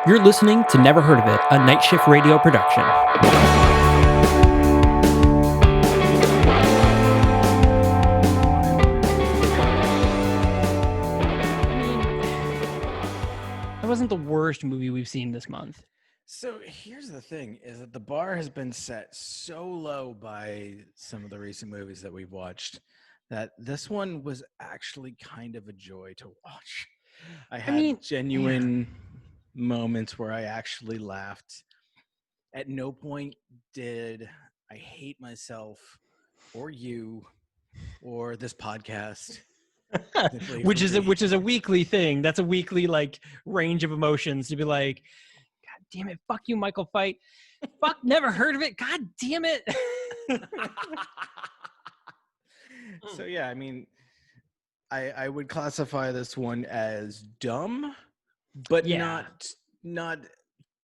You're listening to Never Heard of It, a Night Shift Radio production. That wasn't the worst movie we've seen this month. So here's the thing, is that the bar has been set so low by some of the recent movies that we've watched that this one was actually kind of a joy to watch. I had genuine moments where I actually laughed. At no point did I hate myself or you or this podcast. which is a weekly thing. That's a weekly range of emotions to be like, God damn it, fuck you, Michael Fight. Fuck, never heard of it. God damn it. So yeah, I mean, I would classify this one as dumb, but not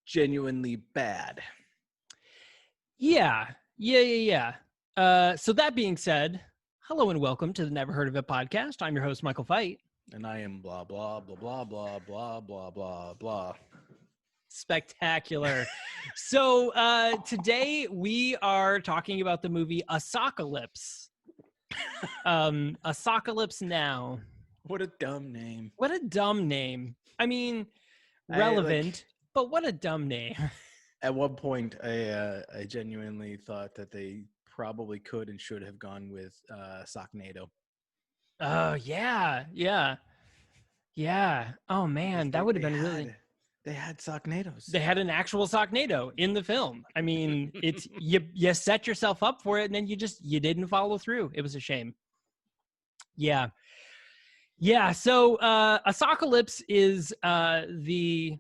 genuinely bad. Yeah. So that being said, hello and welcome to the Never Heard of It podcast. I'm your host, Michael Fight. And I am blah, blah, blah, blah, blah, blah, blah, blah, blah. Spectacular. So today we are talking about the movie Asockalypse. Asockalypse Now. What a dumb name. What a dumb name. I mean, relevant, but what a dumb name. At one point, I genuinely thought that they probably could and should have gone with Socknado. Oh, yeah. Oh, man, that would have been really... They had Socknados. They had an actual Socknado in the film. I mean, it's you set yourself up for it, and then you didn't follow through. It was a shame. Yeah. So Asockalypse is the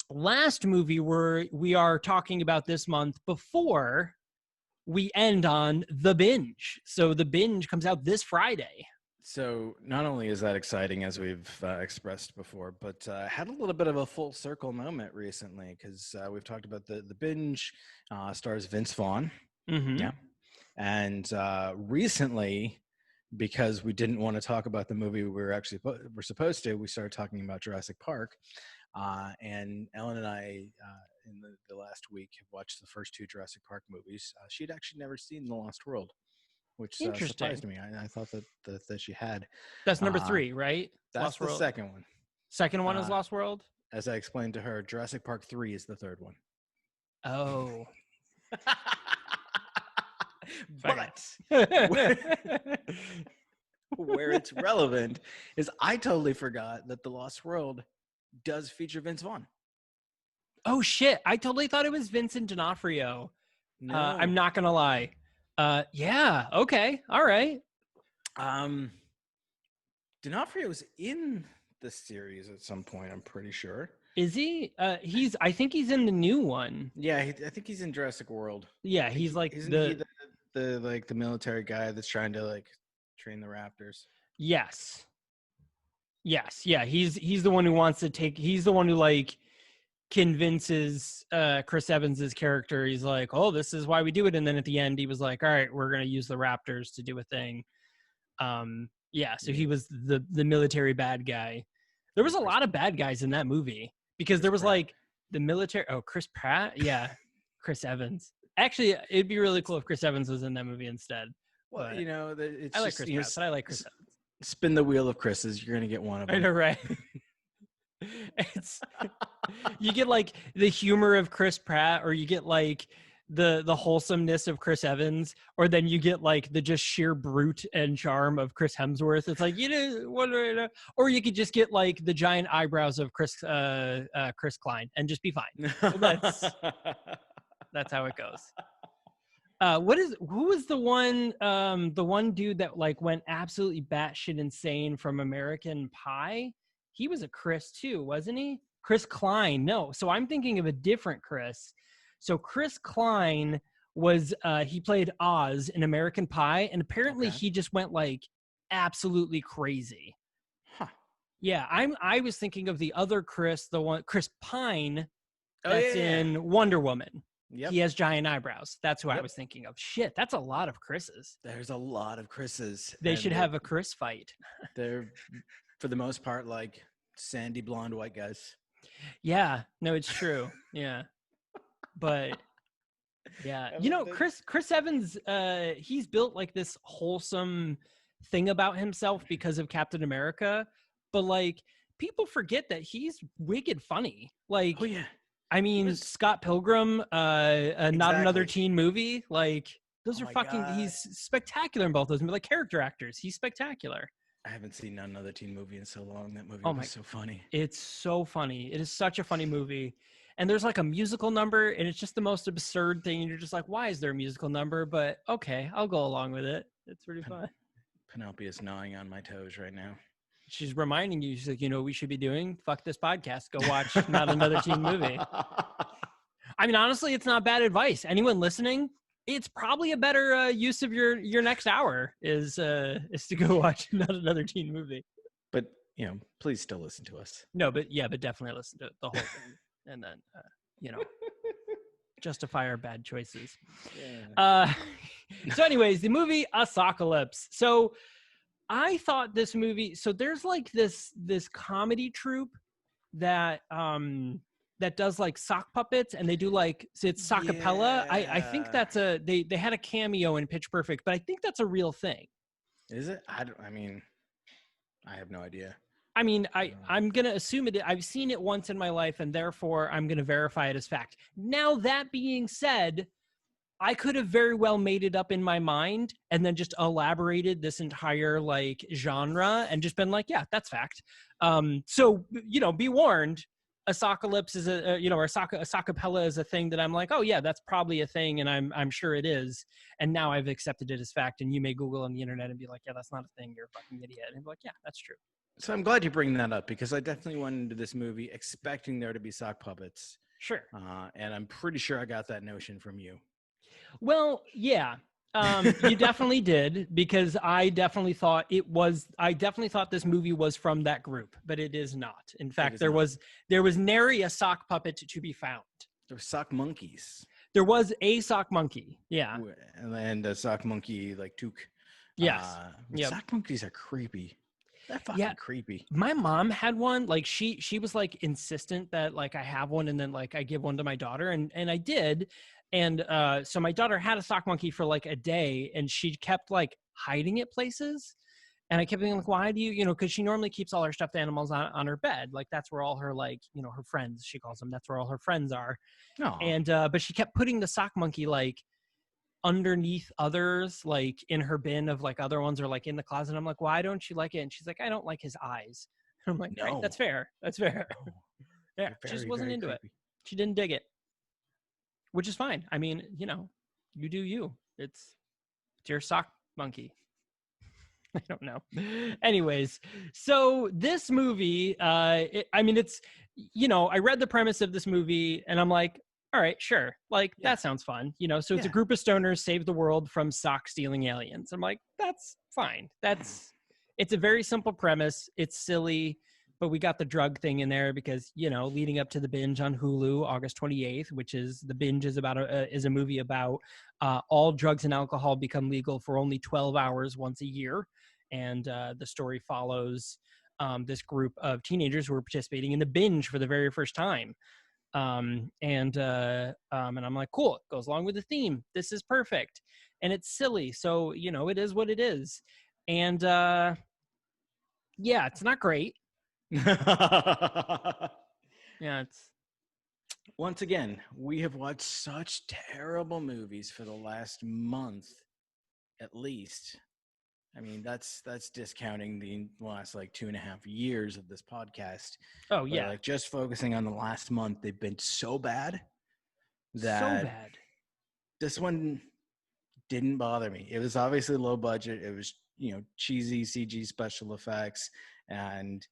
last movie we are talking about this month before we end on The Binge. So The Binge comes out this Friday. So not only is that exciting, as we've expressed before, but had a little bit of a full circle moment recently because we've talked about the Binge stars Vince Vaughn. Mm-hmm. Yeah. And recently, because we didn't want to talk about the movie we're supposed to, we started talking about Jurassic Park. And Ellen and I, in the last week, have watched the first two Jurassic Park movies. She'd actually never seen The Lost World, which surprised me. I thought that she had. That's number 3, right? That's Lost the World. second one. Second one is Lost World? As I explained to her, Jurassic Park 3 is the third one. Oh. But where it's relevant is I totally forgot that The Lost World does feature Vince Vaughn. Oh, shit. I totally thought it was Vincent D'Onofrio. No. I'm not going to lie. Yeah. Okay. All right. D'Onofrio's in the series at some point, I'm pretty sure. Is he? I think he's in the new one. Yeah, I think he's in Jurassic World. Yeah, he's like the military guy that's trying to train the raptors. Yes. Yeah, he's the one who wants to take. He's the one who convinces Chris Evans's character. He's like, "Oh, this is why we do it." And then at the end, he was like, "All right, we're gonna use the raptors to do a thing." Yeah. So he was the military bad guy. There was a lot of bad guys in that movie because there was the military. Oh, Chris Pratt. Yeah, Chris Evans. Actually, it'd be really cool if Chris Evans was in that movie instead. Well, but it's I like Chris Pratt, but I like Chris Evans. Spin the wheel of Chris's. You're gonna get one of them. I know, right? You get the humor of Chris Pratt, or you get the wholesomeness of Chris Evans, or then you get the just sheer brute and charm of Chris Hemsworth. It's or you could just get the giant eyebrows of Chris Klein and just be fine. That's how it goes. Who was the one dude that went absolutely batshit insane from American Pie? He was a Chris too, wasn't he? Chris Klein. No. So I'm thinking of a different Chris. So Chris Klein was he played Oz in American Pie, and apparently he just went absolutely crazy. Huh. Yeah, I was thinking of the other Chris, the one Chris Pine that's in Wonder Woman. Yep. He has giant eyebrows. That's who I was thinking of. Shit, that's a lot of Chris's. There's a lot of Chris's. They should have a Chris fight. They're, for the most part, sandy blonde white guys. Yeah, no, it's true. Yeah, but yeah, I you love know, that. Chris Evans, he's built like this wholesome thing about himself because of Captain America, but like people forget that he's wicked funny. Oh Like, yeah, I he mean, was Scott Pilgrim, not another exactly. teen movie. Like, those Oh are my fucking. god, He's spectacular in both those. Like character actors, he's spectacular. I haven't seen another teen movie in so long. That movie Oh was my, so funny. it's so funny. It is such a funny movie. And there's like a musical number, and it's just the most absurd thing. And you're just like, why is there a musical number? But okay, I'll go along with it. It's pretty Pen- fun. Penelope is gnawing on my toes right now. She's reminding you, she's like, you know what we should be doing? Fuck this podcast. Go watch Not Another Teen Movie. I mean, honestly, it's not bad advice. Anyone listening, it's probably a better use of your next hour is to go watch Not Another Teen Movie. But please still listen to us. No, but yeah, but definitely listen to the whole thing, and then you know, justify our bad choices. Yeah. So anyways, the movie Asockalypse. So I thought this movie, so there's like this comedy troupe that that does like sock puppets, and they do like, so it's Sockapella. I think Yeah. that's they had a cameo in Pitch Perfect, but I think that's a real thing. Is it? I mean, I have no idea. I mean, I'm gonna assume it. I've seen it once in my life, and therefore I'm gonna verify it as fact. Now that being said, I could have very well made it up in my mind and then just elaborated this entire like genre and just been like, yeah, that's fact. So you know, be warned. Asockalypse is or Sockapella is a thing that I'm like, oh yeah, that's probably a thing, and I'm sure it is. And now I've accepted it as fact. And you may Google on the internet and be like, yeah, that's not a thing. You're a fucking idiot. And be like, yeah, that's true. So I'm glad you bring that up because I definitely went into this movie expecting there to be sock puppets, Sure. and I'm pretty sure I got that notion from you. Well, yeah. You definitely did, because I definitely thought it was. I definitely thought this movie was from that group, but it is not. In fact, is there not. was nary a sock puppet to be found. There were sock monkeys, There was a sock monkey. Yeah. and a sock monkey like toque. Yes. Yep. Sock monkeys are creepy. They're fucking Yeah. creepy. My mom had one. Like she was like insistent that like I have one, and then like I give one to my daughter, and I did. And so my daughter had a sock monkey for like a day, and she kept like hiding it places. And I kept being like, why do you, because she normally keeps all her stuffed animals on her bed. Like that's where all her like, her friends, she calls them, that's where all her friends are. No. And but she kept putting the sock monkey like underneath others, like in her bin of like other ones, or like in the closet. I'm like, why don't you like it? And she's like, I don't like his eyes. And I'm like, all right, No. that's fair. That's fair. No. Yeah, They're she just very, wasn't very into it. creepy. She didn't dig it, which is fine. I mean, you do you. It's your sock monkey. I don't know. Anyways, so this movie, I mean, it's, I read the premise of this movie and I'm like, all right, sure. Like, Yeah. that sounds fun. So it's a Yeah. group of stoners save the world from sock stealing aliens. I'm like, that's fine. It's a very simple premise. It's silly, but we got the drug thing in there because, leading up to the binge on Hulu, August 28th, which is the binge is about is a movie about all drugs and alcohol become legal for only 12 hours once a year. And the story follows this group of teenagers who are participating in the binge for the very first time. And I'm like, cool, it goes along with the theme. This is perfect. And it's silly. So, it is what it is. And yeah, it's not great. Yeah, it's Once again, we have watched such terrible movies for the last month, at least. I mean, that's discounting the last like 2.5 years of this podcast. oh But, yeah, like just focusing on the last month, they've been so bad that so bad. this one didn't bother me. It was obviously low budget. It was, cheesy CG special effects, and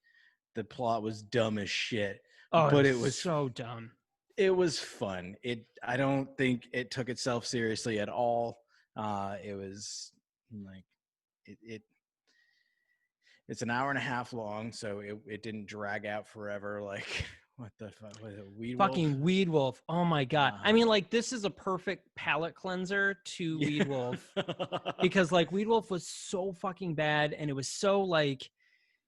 the plot was dumb as shit. Oh, But it was so dumb. it was fun. I don't think it took itself seriously at all. It was like it's an hour and a half long, so it didn't drag out forever. Like what the fuck was it, Weed Wolf? Fucking Weed Wolf. Oh my god. I mean, like, this is a perfect palate cleanser to Yeah. Weed Wolf, because like Weed Wolf was so fucking bad, and it was so like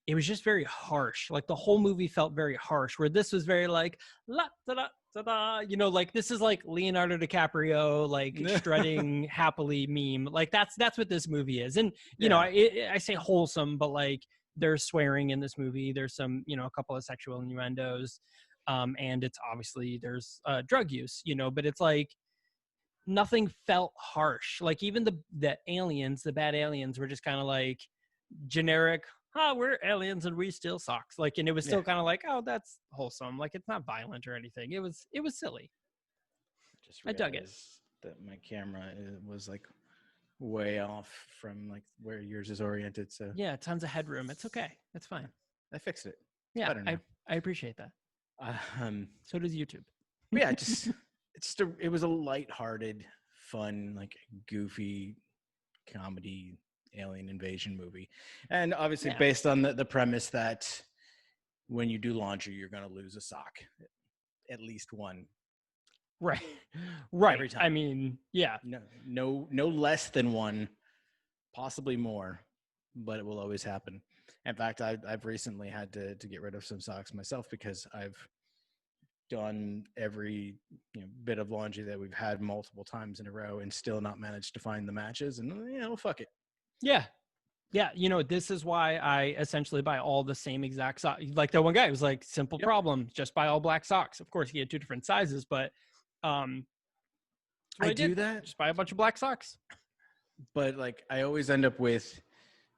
it was just very harsh. Like the whole movie felt very harsh, where this was very like la da da da da, you know, like this is like Leonardo DiCaprio like strutting happily meme. Like that's what this movie is. And you know, I say wholesome, but like there's swearing in this movie. There's some, you know, a couple of sexual innuendos, and it's obviously there's drug use, you know, but it's like nothing felt harsh. Like even the aliens, the bad aliens, were just kind of like generic, we're aliens and we steal socks, like, and it was still kind of like, oh, that's wholesome, like it's not violent or anything. It was silly. I dug it. That my camera was like way off from like where yours is oriented, so Yeah, tons of headroom. It's okay, it's fine. I fixed it. It's better now. I appreciate that. So does YouTube. Yeah, it was a lighthearted, fun, like goofy comedy alien invasion movie, and obviously based on the premise that when you do laundry you're going to lose a sock, at least one, right every time. I mean, no less than one, possibly more, but it will always happen. In fact, I've recently had to get rid of some socks myself because I've done every bit of laundry that we've had multiple times in a row and still not managed to find the matches, and fuck it. Yeah, you know, this is why I essentially buy all the same exact socks. Like that one guy was like, simple problem, just buy all black socks. Of course, he had two different sizes, but I do that. Just buy a bunch of black socks. But like, I always end up with,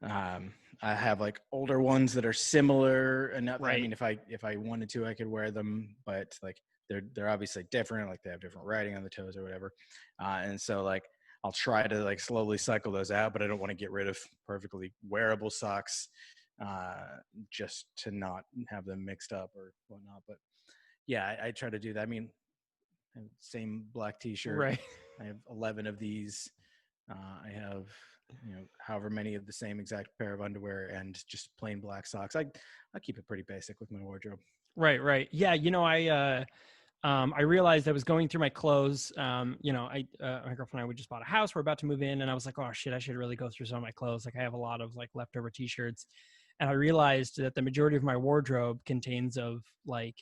I have like older ones that are similar enough. Right. I mean, if I wanted to, I could wear them, but like they're obviously different. Like they have different writing on the toes or whatever, and so like, I'll try to like slowly cycle those out, but I don't want to get rid of perfectly wearable socks just to not have them mixed up or whatnot. But yeah, I try to do that. I mean, same black t-shirt. Right. I have 11 of these. I have, however many of the same exact pair of underwear and just plain black socks. I keep it pretty basic with my wardrobe. Right. Yeah. I realized I was going through my clothes. My girlfriend and I, we just bought a house. We're about to move in, and I was like, oh shit, I should really go through some of my clothes. Like I have a lot of like leftover t-shirts, and I realized that the majority of my wardrobe contains of like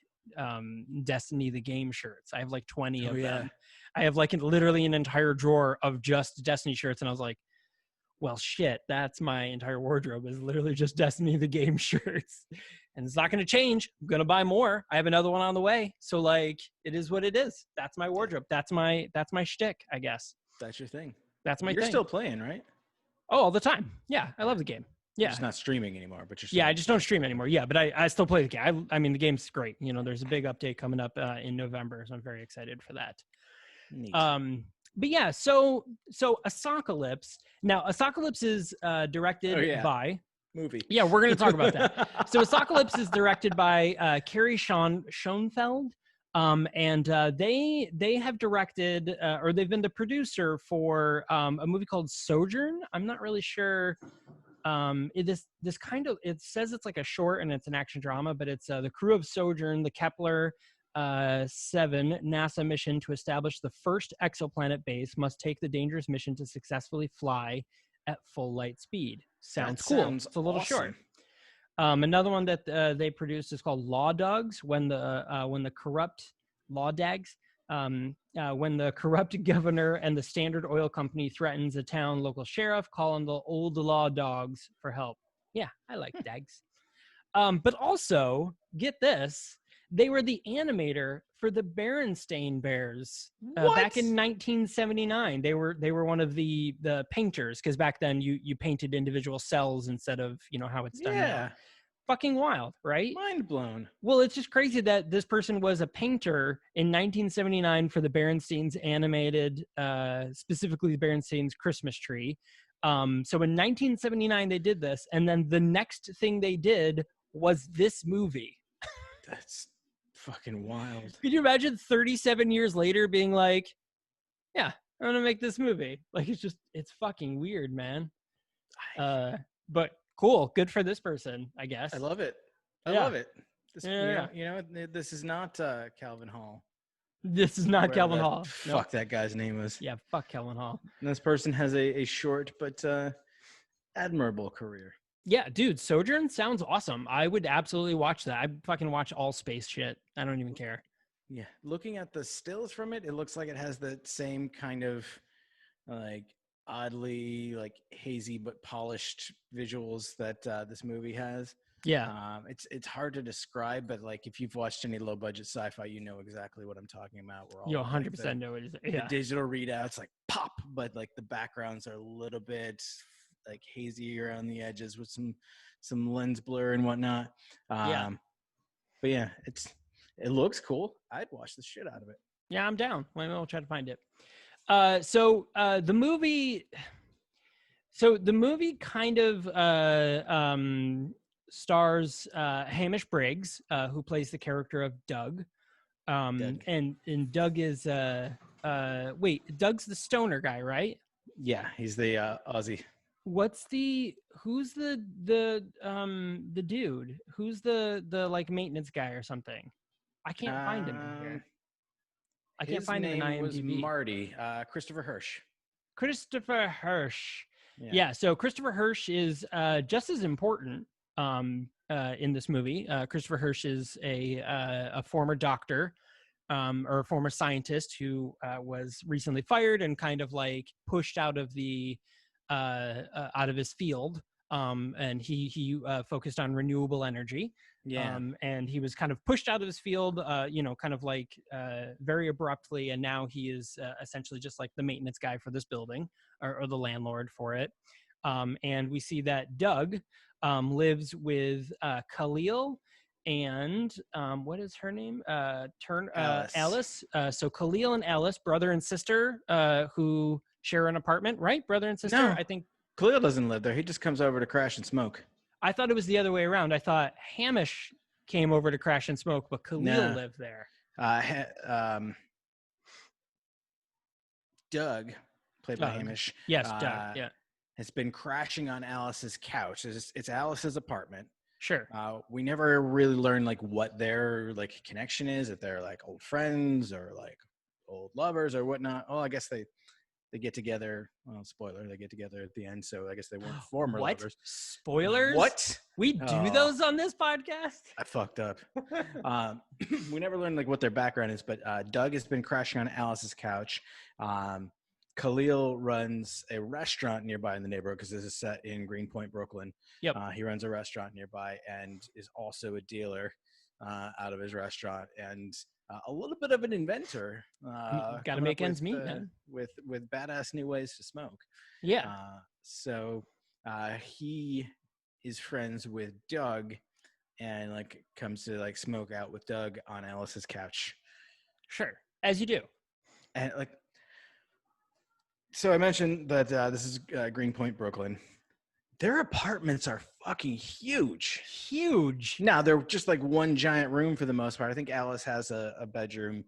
Destiny the game shirts. I have like 20 of them. I have like literally an entire drawer of just Destiny shirts, and I was like, well, shit, that's my entire wardrobe is literally just Destiny the game shirts. And it's not going to change. I'm going to buy more. I have another one on the way. So like, it is what it is. That's my wardrobe. That's my shtick, I guess. That's your thing. That's my thing. You're still playing, right? Oh, all the time. Yeah, I love the game. Yeah. You're just not streaming anymore, but you're still I just don't stream anymore. Yeah, but I still play the game. I mean, the game's great. There's a big update coming up in November, so I'm very excited for that. Neat. But yeah, so Asockalypse. Now, Asockalypse is directed by movie. Yeah, we're going to talk about that. So Asockalypse is directed by Carrie Schoenfeld, and they have directed or they've been the producer for a movie called Sojourn. I'm not really sure. This kind of, it says it's like a short and it's an action drama, but it's the crew of Sojourn, the Kepler 7 NASA mission to establish the first exoplanet base must take the dangerous mission to successfully fly at full light speed. Sounds cool. It's a little short. Another one that they produced is called Law Dogs. When the corrupt Law Dags, when the corrupt governor and the Standard Oil Company threatens a town local sheriff, call on the old law dogs for help. Yeah, I like dags. But also, get this. They were the animator for the Berenstain Bears back in 1979. They were one of the painters, because back then you painted individual cells instead of how it's done now. Fucking wild, right? Mind blown. Well, it's just crazy that this person was a painter in 1979 for the Berenstains animated, specifically the Berenstains Christmas tree. So in 1979 they did this, and then the next thing they did was this movie. That's fucking wild. Could you imagine 37 years later being like, yeah, I'm gonna make this movie? Like, it's fucking weird, man. But cool, good for this person, I guess. I love it. I love it. This is not Calvin Hall. This is not Calvin Hall. Fuck that guy's name was. Yeah, fuck Calvin Hall. And this person has a short but admirable career. Yeah, dude, Sojourn sounds awesome. I would absolutely watch that. I fucking watch all space shit. I don't even care. Yeah, looking at the stills from it, it looks like it has the same kind of like oddly like hazy but polished visuals that this movie has. Yeah. It's hard to describe, but like if you've watched any low budget sci-fi, you know exactly what I'm talking about. Where You all of like 100% know what it is. the Yeah. digital readouts like pop, but like the backgrounds are a little bit like hazy around the edges with some lens blur and whatnot. Yeah. But yeah, it looks cool. I'd watch the shit out of it. Yeah, I'm down. We'll try to find it. The movie kind of stars Hamish Briggs, who plays the character of Doug. Doug. And Doug is wait, Doug's the stoner guy, right? Yeah, he's the Aussie. Who's the dude? Who's the like maintenance guy or something? I can't find him in here. I can't His find him in name was IMDb. Marty, Christopher Hirsch. Christopher Hirsch. Yeah, so Christopher Hirsch is just as important in this movie. Christopher Hirsch is a former doctor or a former scientist who was recently fired and kind of like pushed out of his field. And he focused on renewable energy. Yeah. And he was kind of pushed out of his field, kind of like very abruptly. And now he is essentially just like the maintenance guy for this building or the landlord for it. And we see that Doug lives with Khalil and what is her name? Alice. So Khalil and Alice, brother and sister, who share an apartment, right? Brother and sister. No. I think Khalil doesn't live there. He just comes over to crash and smoke. I thought it was the other way around. I thought Hamish came over to crash and smoke, but Khalil lived there. Doug, played by Hamish. Yes, Doug. Yeah. Has been crashing on Alice's couch. It's Alice's apartment. Sure. We never really learn like what their like connection is, if they're like old friends or like old lovers or whatnot. Oh, I guess they get together. Well, spoiler, they get together at the end, so I guess they weren't former lovers. Spoilers? What? We do those on this podcast? I fucked up. We never learned like what their background is, but Doug has been crashing on Alice's couch. Khalil runs a restaurant nearby in the neighborhood because this is set in Greenpoint, Brooklyn. Yep. He runs a restaurant nearby and is also a dealer out of his restaurant and a little bit of an inventor. Got to make ends meet, man. With badass new ways to smoke. Yeah. So he is friends with Doug and like comes to like smoke out with Doug on Alice's couch. Sure. As you do. And like, so I mentioned that this is Greenpoint, Brooklyn. Their apartments are fucking huge. Huge. Now, they're just like one giant room for the most part. I think Alice has a bedroom.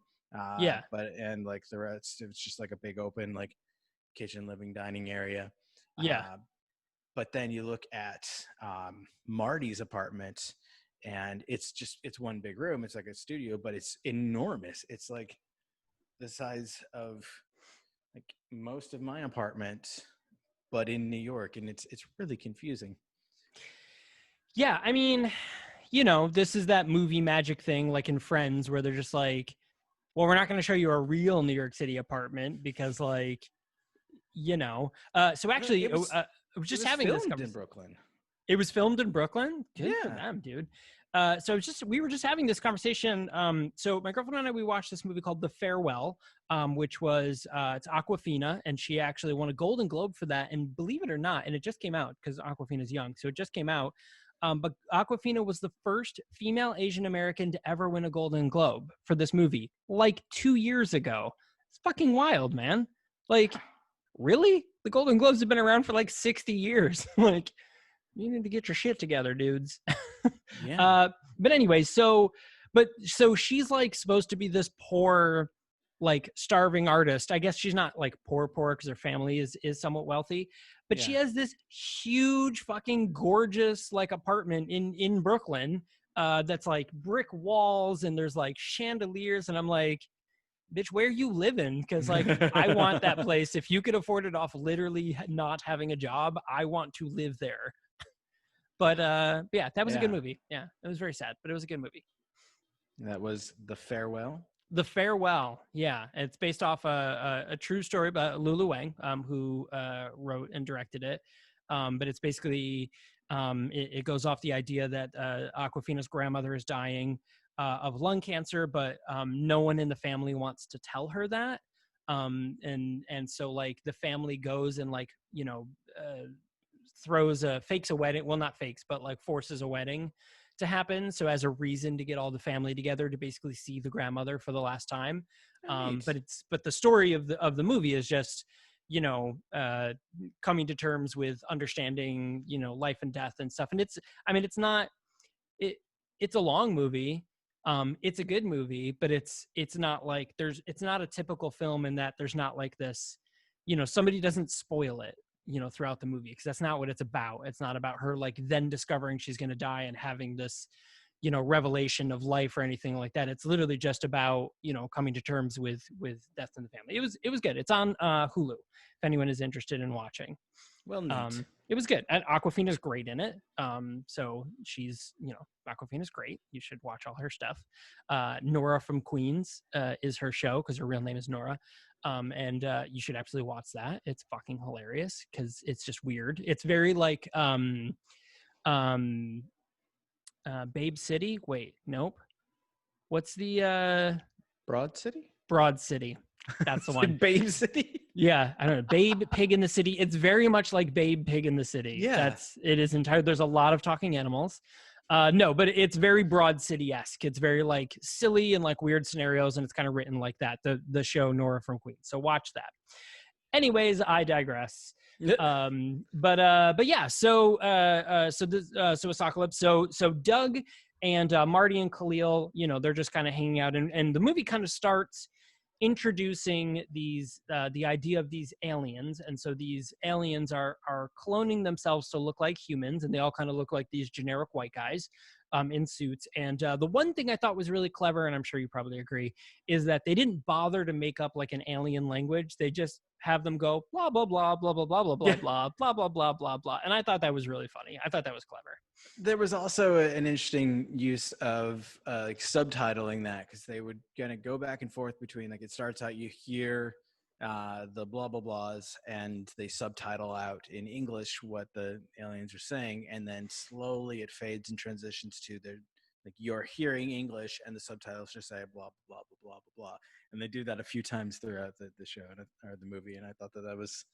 Yeah. And like the rest, it's just like a big open like kitchen, living, dining area. Yeah. But then you look at Marty's apartment and it's one big room. It's like a studio, but it's enormous. It's like the size of like most of my apartment, but in New York, and it's really confusing. Yeah, I mean, this is that movie magic thing, like in Friends, where they're just like, well, we're not going to show you a real New York City apartment because, like, So actually, I was just having this conversation in Brooklyn. It was filmed in Brooklyn. Good for Yeah. them, dude. So we were just having this conversation. So my girlfriend and I, we watched this movie called The Farewell, which was it's Awkwafina, and she actually won a Golden Globe for that. And believe it or not, and it just came out because Awkwafina's young, so it just came out. But Awkwafina was the first female Asian American to ever win a Golden Globe for this movie, like 2 years ago. It's fucking wild, man. Like, really? The Golden Globes have been around for like 60 years. Like, you need to get your shit together, dudes. Yeah. But anyway, so she's like supposed to be this poor, like starving artist. I guess she's not like poor because her family is somewhat wealthy, but she has this huge fucking gorgeous like apartment in Brooklyn that's like brick walls and there's like chandeliers, and I'm like, bitch, where you living? Because like I want that place. If you could afford it off literally not having a job, I want to live there. But yeah, that was a good Yeah, movie. Yeah, it was very sad, but it was a good movie. that was The Farewell. The Farewell. Yeah, it's based off a true story about Lulu Wang, who wrote and directed it. But it's basically it goes off the idea that Aquafina's grandmother is dying of lung cancer, but no one in the family wants to tell her that. And so like the family goes and like fakes a wedding, well not fakes but like forces a wedding to happen, so as a reason to get all the family together to basically see the grandmother for the last time. Oh, neat. But the story of the movie is just coming to terms with understanding life and death and stuff. And it's not it it's a long movie. It's a good movie, but it's not like it's not a typical film in that there's not like this, somebody doesn't spoil it, throughout the movie, because that's not what it's about. It's not about her like then discovering she's going to die and having this, revelation of life or anything like that. It's literally just about, coming to terms with death in the family. It was good. It's on Hulu if anyone is interested in watching. Well, neat. It was good. And Aquafina's great in it. So she's, Aquafina's great. You should watch all her stuff. Nora from Queens is her show because her real name is Nora. And you should absolutely watch that. It's fucking hilarious because it's just weird. It's very like Babe City. Wait, nope. What's the Broad City? Broad City? That's the one. Babe City? Yeah, I don't know. Babe Pig in the City. It's very much like Babe Pig in the City. Yeah. It is entire. There's a lot of talking animals. No, but it's very Broad City-esque. It's very like silly and like weird scenarios, and it's kind of written like that. The show Nora from Queens. So watch that. Anyways, I digress. But yeah. So Asockalypse. So Doug and Marty and Khalil, they're just kind of hanging out, and the movie kind of starts introducing the idea of these aliens. And so these aliens are cloning themselves to look like humans, and they all kind of look like these generic white guys in suits. And the one thing I thought was really clever, and I'm sure you probably agree, is that they didn't bother to make up like an alien language. They just have them go blah blah blah blah blah blah blah blah blah blah blah blah blah blah. And I thought that was really funny. I thought that was clever. There was also an interesting use of like subtitling that, because they would kind of go back and forth between, like, it starts out, you hear the blah blah blahs, and they subtitle out in English what the aliens are saying, and then slowly it fades and transitions to their, like, you're hearing English and the subtitles just say blah blah blah blah blah blah blah, and they do that a few times throughout the show or the movie, and I thought that was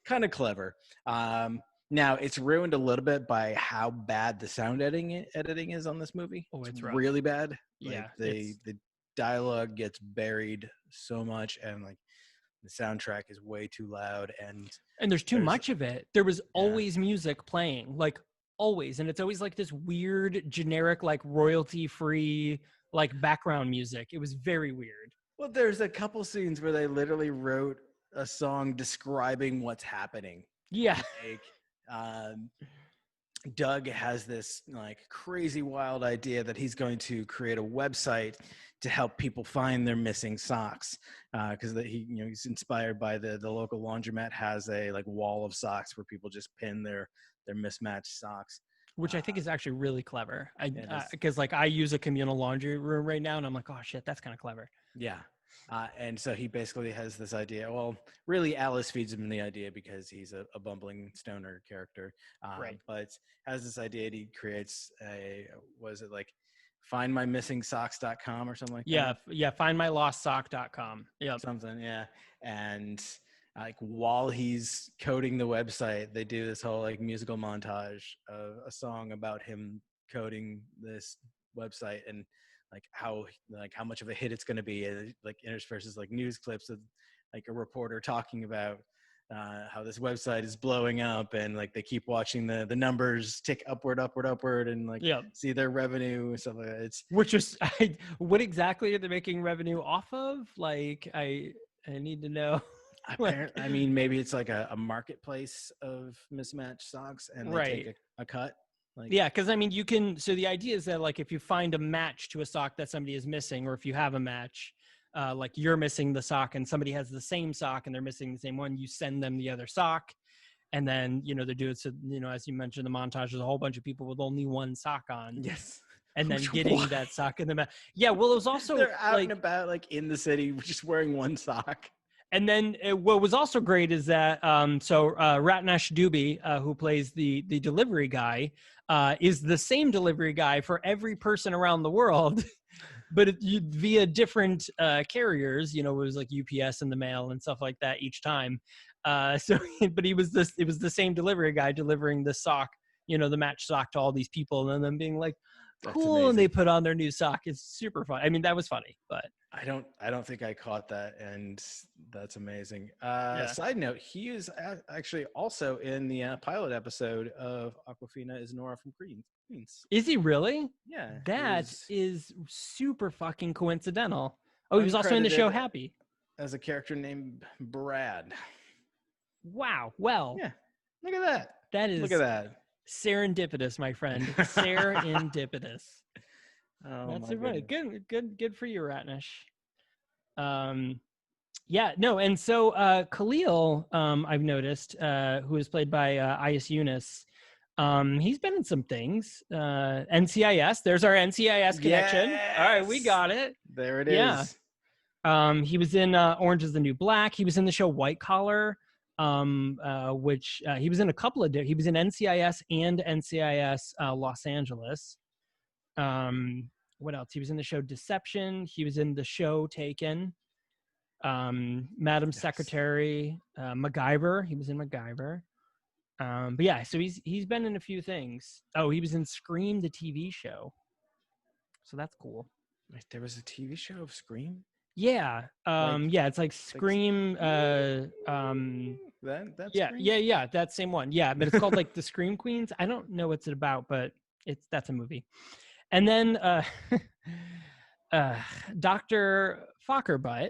kind of clever. Now, it's ruined a little bit by how bad the sound editing is on this movie. Oh, it's really bad. Like, Yeah, the dialogue gets buried so much, and like the soundtrack is way too loud, and there's too much of it. There was always music playing, like always, and it's always like this weird, generic, like royalty-free, like background music. It was very weird. Well, there's a couple scenes where they literally wrote a song describing what's happening. Yeah. Like, Doug has this like crazy wild idea that he's going to create a website to help people find their missing socks, because he's inspired by the local laundromat has a like wall of socks where people just pin their mismatched socks, Which I think is actually really clever. Because like I use a communal laundry room right now, and I'm like, oh shit, that's kind of clever. Yeah. And so he basically has this idea. Well, really, Alice feeds him the idea because he's a bumbling stoner character. Right. But has this idea, and he creates like findmymissingsocks.com or something like that? Yeah, findmylostsock.com. Yeah. Something, yeah. And like while he's coding the website, they do this whole like musical montage of a song about him coding this website, and like how much of a hit it's going to be, and like intersperses like news clips of like a reporter talking about how this website is blowing up, and like they keep watching the numbers tick upward, and like see their revenue and stuff like that. What exactly are they making revenue off of? Like I need to know. Apparently, I mean, maybe it's like a marketplace of mismatched socks, and they take a cut. Like, yeah, because I mean, you can. So the idea is that like if you find a match to a sock that somebody is missing, or if you have a match, like you're missing the sock and somebody has the same sock and they're missing the same one, you send them the other sock, And then, they're doing, so, as you mentioned, the montage is a whole bunch of people with only one sock on. Yes. And then getting that sock in the mouth. Yeah, well, it was also they're out and about, like in the city, just wearing one sock. And then what was also great is that Ratnesh Dubey, who plays the delivery guy, is the same delivery guy for every person around the world, but via different carriers. It was like UPS and the mail and stuff like that each time. But it was the same delivery guy delivering the sock, the match sock to all these people, and then being like, cool, and they put on their new sock. It's super fun. I mean, that was funny, but I don't think I caught that, and that's amazing. Yeah. Side note, he is actually also in the pilot episode of Aquafina is Nora from Queens. Is he really? Yeah. That is super fucking coincidental. Oh, he was also in the show Happy. As a character named Brad. Wow. Well. Yeah. Look at that. Look at that. Serendipitous, my friend. Serendipitous. Oh, that's right. Good for you, Ratnesh. Yeah, no, and so Khalil, I've noticed, who is played by Ias Yunus, he's been in some things. NCIS, there's our NCIS connection. Yes! All right, we got it. There it is. He was in Orange is the New Black. He was in the show White Collar, which he was in a couple of he was in NCIS and NCIS Los Angeles. What else? He was in the show Deception. He was in the show Taken. Madam Secretary, MacGyver. He was in MacGyver. But yeah, so he's been in a few things. Oh, he was in Scream, the TV show. So that's cool. Wait, there was a TV show of Scream? Yeah. Yeah, it's like Scream. That yeah, Scream? yeah, that same one. Yeah, but it's called like the Scream Queens. I don't know what's it about, but that's a movie. And then Dr. Fuckerbutt.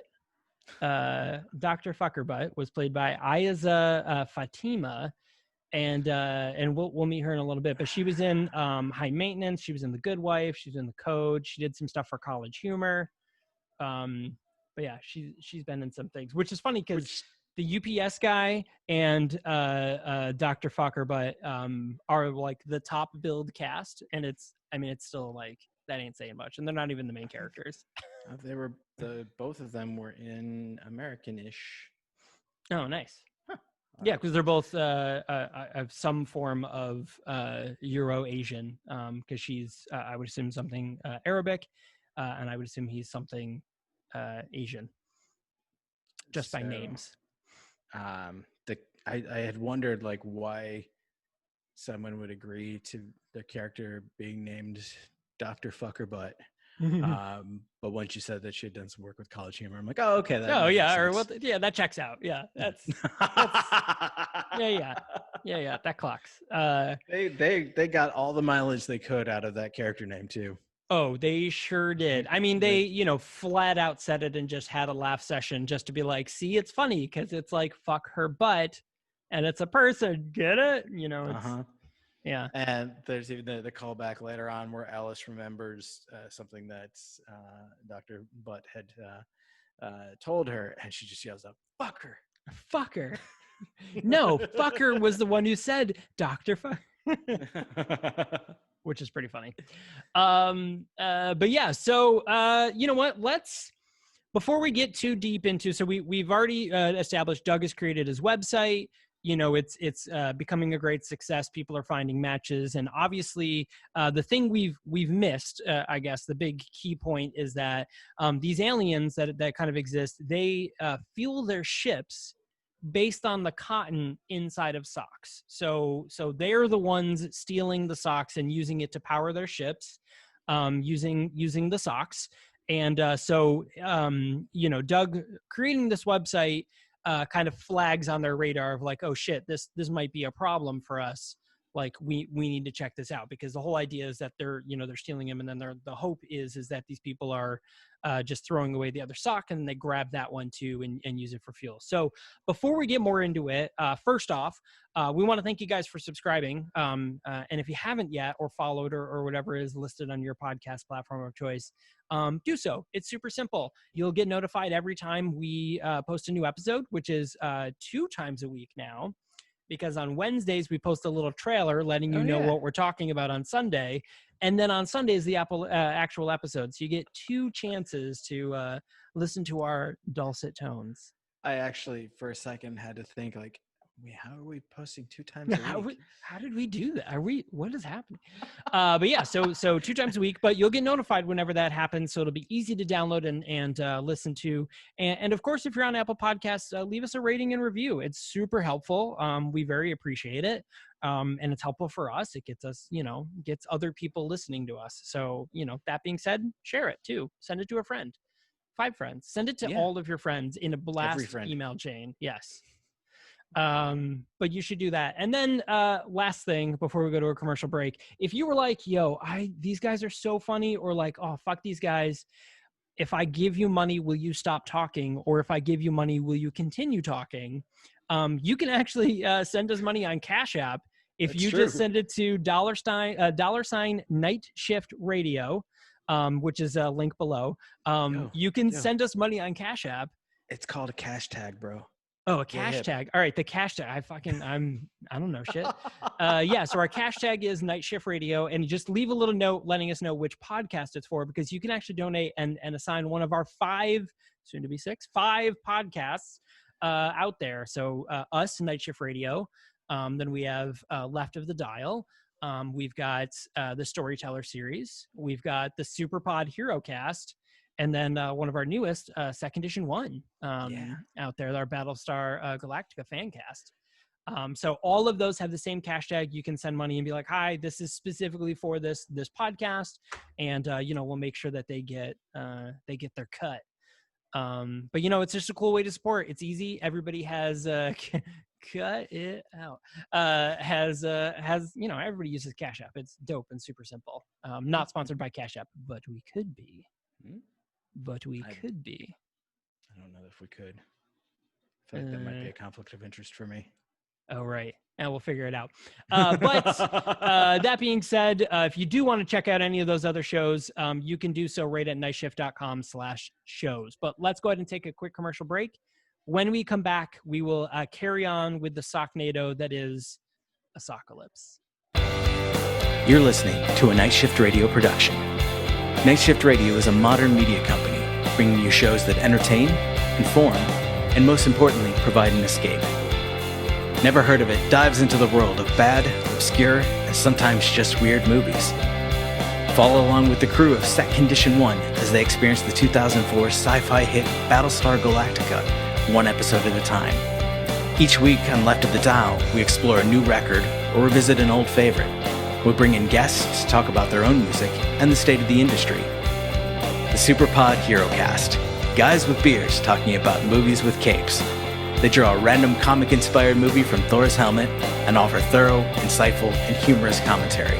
Dr. Fuckerbutt was played by Ayaza Fatima, and we'll meet her in a little bit. But she was in High Maintenance. She was in The Good Wife. She was in The Code. She did some stuff for College Humor. But yeah, she's been in some things, which is funny because the UPS guy and Dr. Fuckerbutt are like the top billed cast, and it's still like that ain't saying much, and they're not even the main characters. They were both of them were in American-ish. Oh, nice. Huh. Yeah, because they're both of some form of Euro-Asian. Because she's, I would assume, something Arabic, and I would assume he's something Asian, just by names. I had wondered like why someone would agree to the character being named Dr. Fuckerbutt. But once you said that she had done some work with College Humor, I'm like, oh, okay. That checks out. Yeah, that's yeah. That clocks. They got all the mileage they could out of that character name too. Oh, they sure did. I mean, they flat out said it and just had a laugh session just to be like, see, it's funny because it's like fuck her butt, and it's a person. Get it? Yeah. And there's even the callback later on where Alice remembers something that Dr. Butt had told her, and she just yells out, "Fuck her! Fuck her!" No, fucker was the one who said Dr. Fuck. Which is pretty funny. But yeah, so you know what? Before we get too deep into, so we've already established Doug has created his website. It's becoming a great success. People are finding matches, and obviously, the thing we've missed, I guess, the big key point is that these aliens that kind of exist, they fuel their ships based on the cotton inside of socks. So they're the ones stealing the socks and using it to power their ships, using the socks. And Doug creating this website kind of flags on their radar of like, oh shit, this might be a problem for us. Like we need to check this out, because the whole idea is that they're stealing them, and then the hope is that these people are just throwing away the other sock, and they grab that one too and use it for fuel. So before we get more into it, first off, we want to thank you guys for subscribing. And if you haven't yet, or followed or whatever is listed on your podcast platform of choice, do so. It's super simple. You'll get notified every time we post a new episode, which is 2 times a week now. because on Wednesdays we post a little trailer letting you know what we're talking about on Sunday. And then on Sunday is the actual episode. So you get 2 chances to listen to our dulcet tones. I actually, for a second, had to think like, wait, how are we posting 2 times a week? How did we do that? What is happening? But yeah, so 2 times a week, but you'll get notified whenever that happens. So it'll be easy to download and listen to. And of course, if you're on Apple Podcasts, leave us a rating and review. It's super helpful. We very appreciate it. And it's helpful for us. It gets us, gets other people listening to us. So, that being said, share it too. Send it to a friend, 5 friends, send it to all of your friends in a blast email chain. Yes. But you should do that. And then last thing before we go to a commercial break, if you were like, yo, these guys are so funny, or like, oh, fuck these guys, if I give you money, will you stop talking? Or if I give you money, will you continue talking? You can actually send us money on Cash App if you just send it to $ Night Shift Radio, which is a link below. You can send us money on Cash App. It's called a cash tag, bro. Oh, a cash tag. All right, the cash tag. I don't know shit. Yeah, so our cash tag is Night Shift Radio, and just leave a little note letting us know which podcast it's for, because you can actually donate and assign one of our 5, soon to be 6, 5 podcasts out there. So us, Night Shift Radio. Then we have Left of the Dial. We've got the Storyteller series. We've got the Superpod Hero Cast. And then one of our newest, Second Edition 1, out there, our Battlestar Galactica fan cast. So all of those have the same cash tag. You can send money and be like, hi, this is specifically for this podcast. And, we'll make sure that they get their cut. But, it's just a cool way to support. It's easy. Everybody has cut it out. Everybody uses Cash App. It's dope and super simple. Not sponsored by Cash App, but we could be. Could be. I don't know if we could. I feel like that might be a conflict of interest for me. Oh, right. And we'll figure it out. But that being said, if you do want to check out any of those other shows, you can do so right at nightshift.com/shows. But let's go ahead and take a quick commercial break. When we come back, we will carry on with the Socknado that is Asockalypse. You're listening to a Night Shift Radio production. Night Shift Radio is a modern media company bringing you shows that entertain, inform, and most importantly, provide an escape. Never Heard of It dives into the world of bad, obscure, and sometimes just weird movies. Follow along with the crew of Set Condition 1 as they experience the 2004 sci-fi hit Battlestar Galactica, one episode at a time. Each week on Left of the Dial, we explore a new record or revisit an old favorite. We bring in guests to talk about their own music and the state of the industry. The Superpod Hero Cast, guys with beers talking about movies with capes. They draw a random comic-inspired movie from Thor's helmet and offer thorough, insightful, and humorous commentary.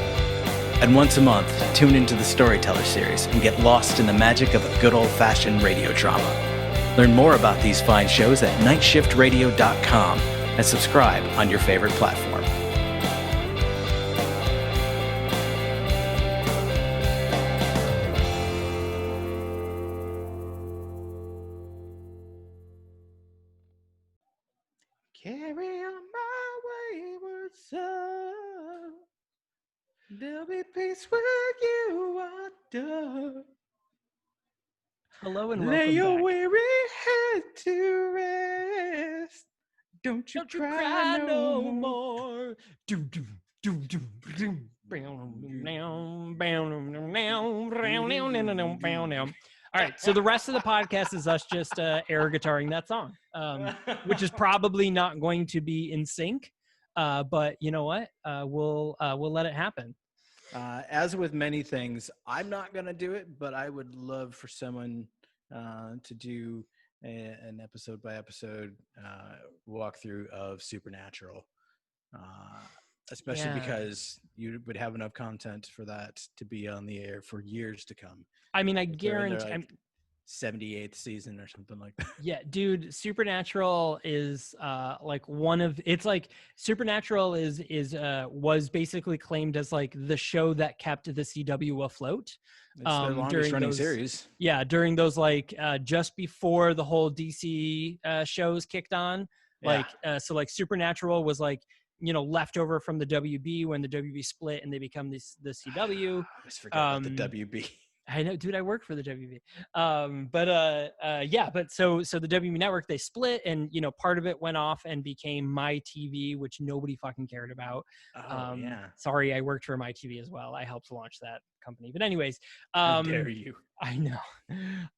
And once a month, tune into the Storyteller series and get lost in the magic of a good old-fashioned radio drama. Learn more about these fine shows at nightshiftradio.com and subscribe on your favorite platform. Carry on my wayward soul. There'll be peace when you are done. Hello and welcome Lay your back. weary head to rest. Don't you cry no more. All right, so the rest of the podcast is us just air guitaring that song, which is probably not going to be in sync, but you know what? We'll let it happen. As with many things, I'm not going to do it, but I would love for someone to do an episode by episode walkthrough of Supernatural, especially because you would have enough content for that to be on the air for years to come. I mean, I guarantee. 78th season or something like that. Yeah, dude, Supernatural is like one of it's like Supernatural was basically claimed as like the show that kept the CW afloat. It's their longest running series. Yeah, during those like just before the whole DC shows kicked on. So like Supernatural was like, you know, leftover from the WB when the WB split and they become the CW. I always forget about the WB. I know, dude, I work for the WB. But so the WB network, they split, and, you know, part of it went off and became My TV, which nobody fucking cared about. Sorry, I worked for My TV as well. I helped launch that company. But anyways, how dare you? I know.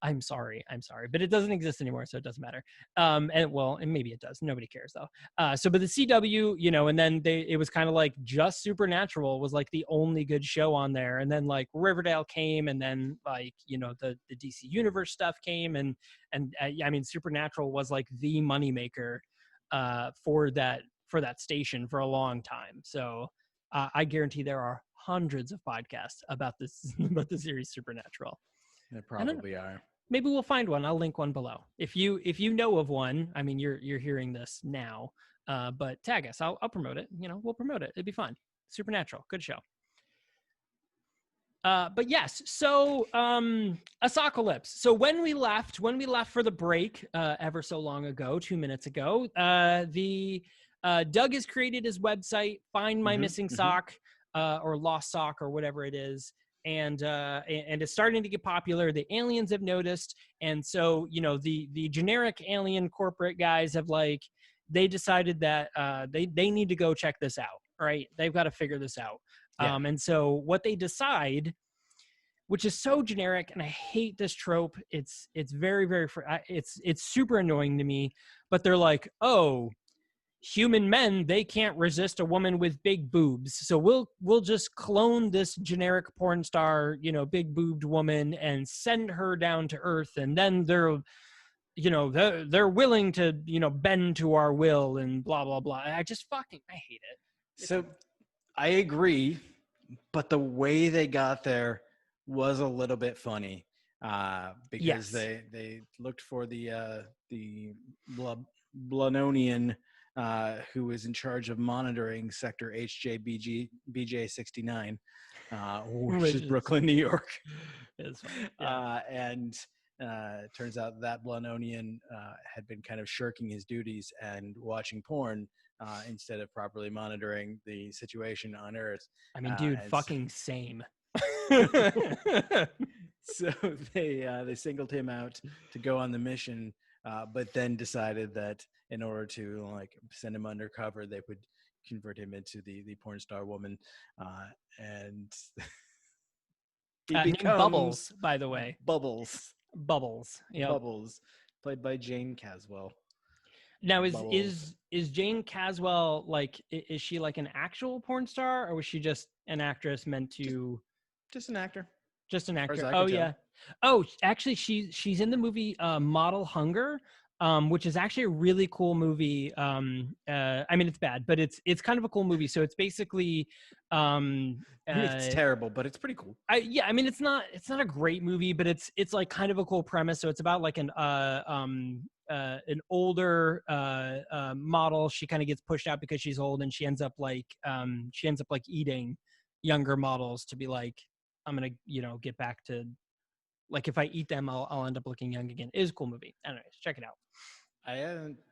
I'm sorry, but it doesn't exist anymore, so it doesn't matter. And maybe it does. Nobody cares though. But the CW, you know, and then it was kind of like just Supernatural was like the only good show on there, and then like Riverdale came, and then like, you know, the DC Universe stuff came, and I mean, Supernatural was like the moneymaker for that station for a long time. So I guarantee there are hundreds of podcasts about this about the series Supernatural. There probably are. Maybe we'll find one. I'll link one below. If you know of one, I mean, you're hearing this now, but tag us. I'll promote it. You know, we'll promote it. It'd be fun. Supernatural, good show. But yes, so Asockalypse. So when we left for the break, ever so long ago, 2 minutes ago, Doug has created his website, Find My Missing Sock, or Lost Sock, or whatever it is. And it's starting to get popular. The aliens have noticed, and so, you know, the generic alien corporate guys have, like, they decided that they need to go check this out. Right? They've got to figure this out. Yeah. And so what they decide, which is so generic, and I hate this trope. It's very, very it's super annoying to me. But they're like, oh, human men, they can't resist a woman with big boobs, so we'll just clone this generic porn star, you know, big boobed woman, and send her down to Earth, and then they're willing to, you know, bend to our will, and blah blah blah. I hate it. So I agree, but the way they got there was a little bit funny, because they looked for the Blunonian, who was in charge of monitoring sector BJ 69, which is Brooklyn, New York. And turns out that Blunonian had been kind of shirking his duties and watching porn instead of properly monitoring the situation on Earth. I mean, dude, fucking same. So they singled him out to go on the mission, but then decided that in order to, like, send him undercover, they would convert him into the porn star woman, and he becomes Bubbles, by the way. Bubbles, yeah. Bubbles, played by Jane Caswell. Now, is Jane Caswell, like, is she like an actual porn star, or was she just an actress meant to? Just an actor. Just an actor. Oh yeah. Oh, actually, she's in the movie Model Hunger, which is actually a really cool movie. I mean, it's bad, but it's kind of a cool movie. So it's basically it's terrible, but it's pretty cool. I mean, it's not a great movie, but it's like kind of a cool premise. So it's about like an older model. She kind of gets pushed out because she's old, and she ends up like eating younger models to be like, I'm gonna, you know, get back to, like, if I eat them, I'll end up looking young again. It is a cool movie. Anyways, check it out. I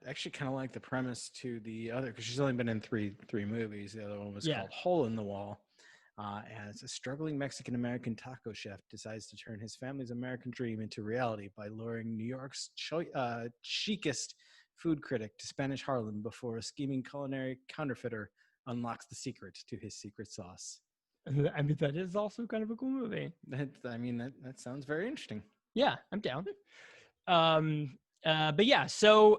actually kind of like the premise to the other, because she's only been in three movies. The other one was called Hole in the Wall. As a struggling Mexican-American taco chef decides to turn his family's American dream into reality by luring New York's chicest food critic to Spanish Harlem before a scheming culinary counterfeiter unlocks the secret to his secret sauce. I mean, that is also kind of a cool movie. That sounds very interesting. Yeah, I'm down. But yeah, so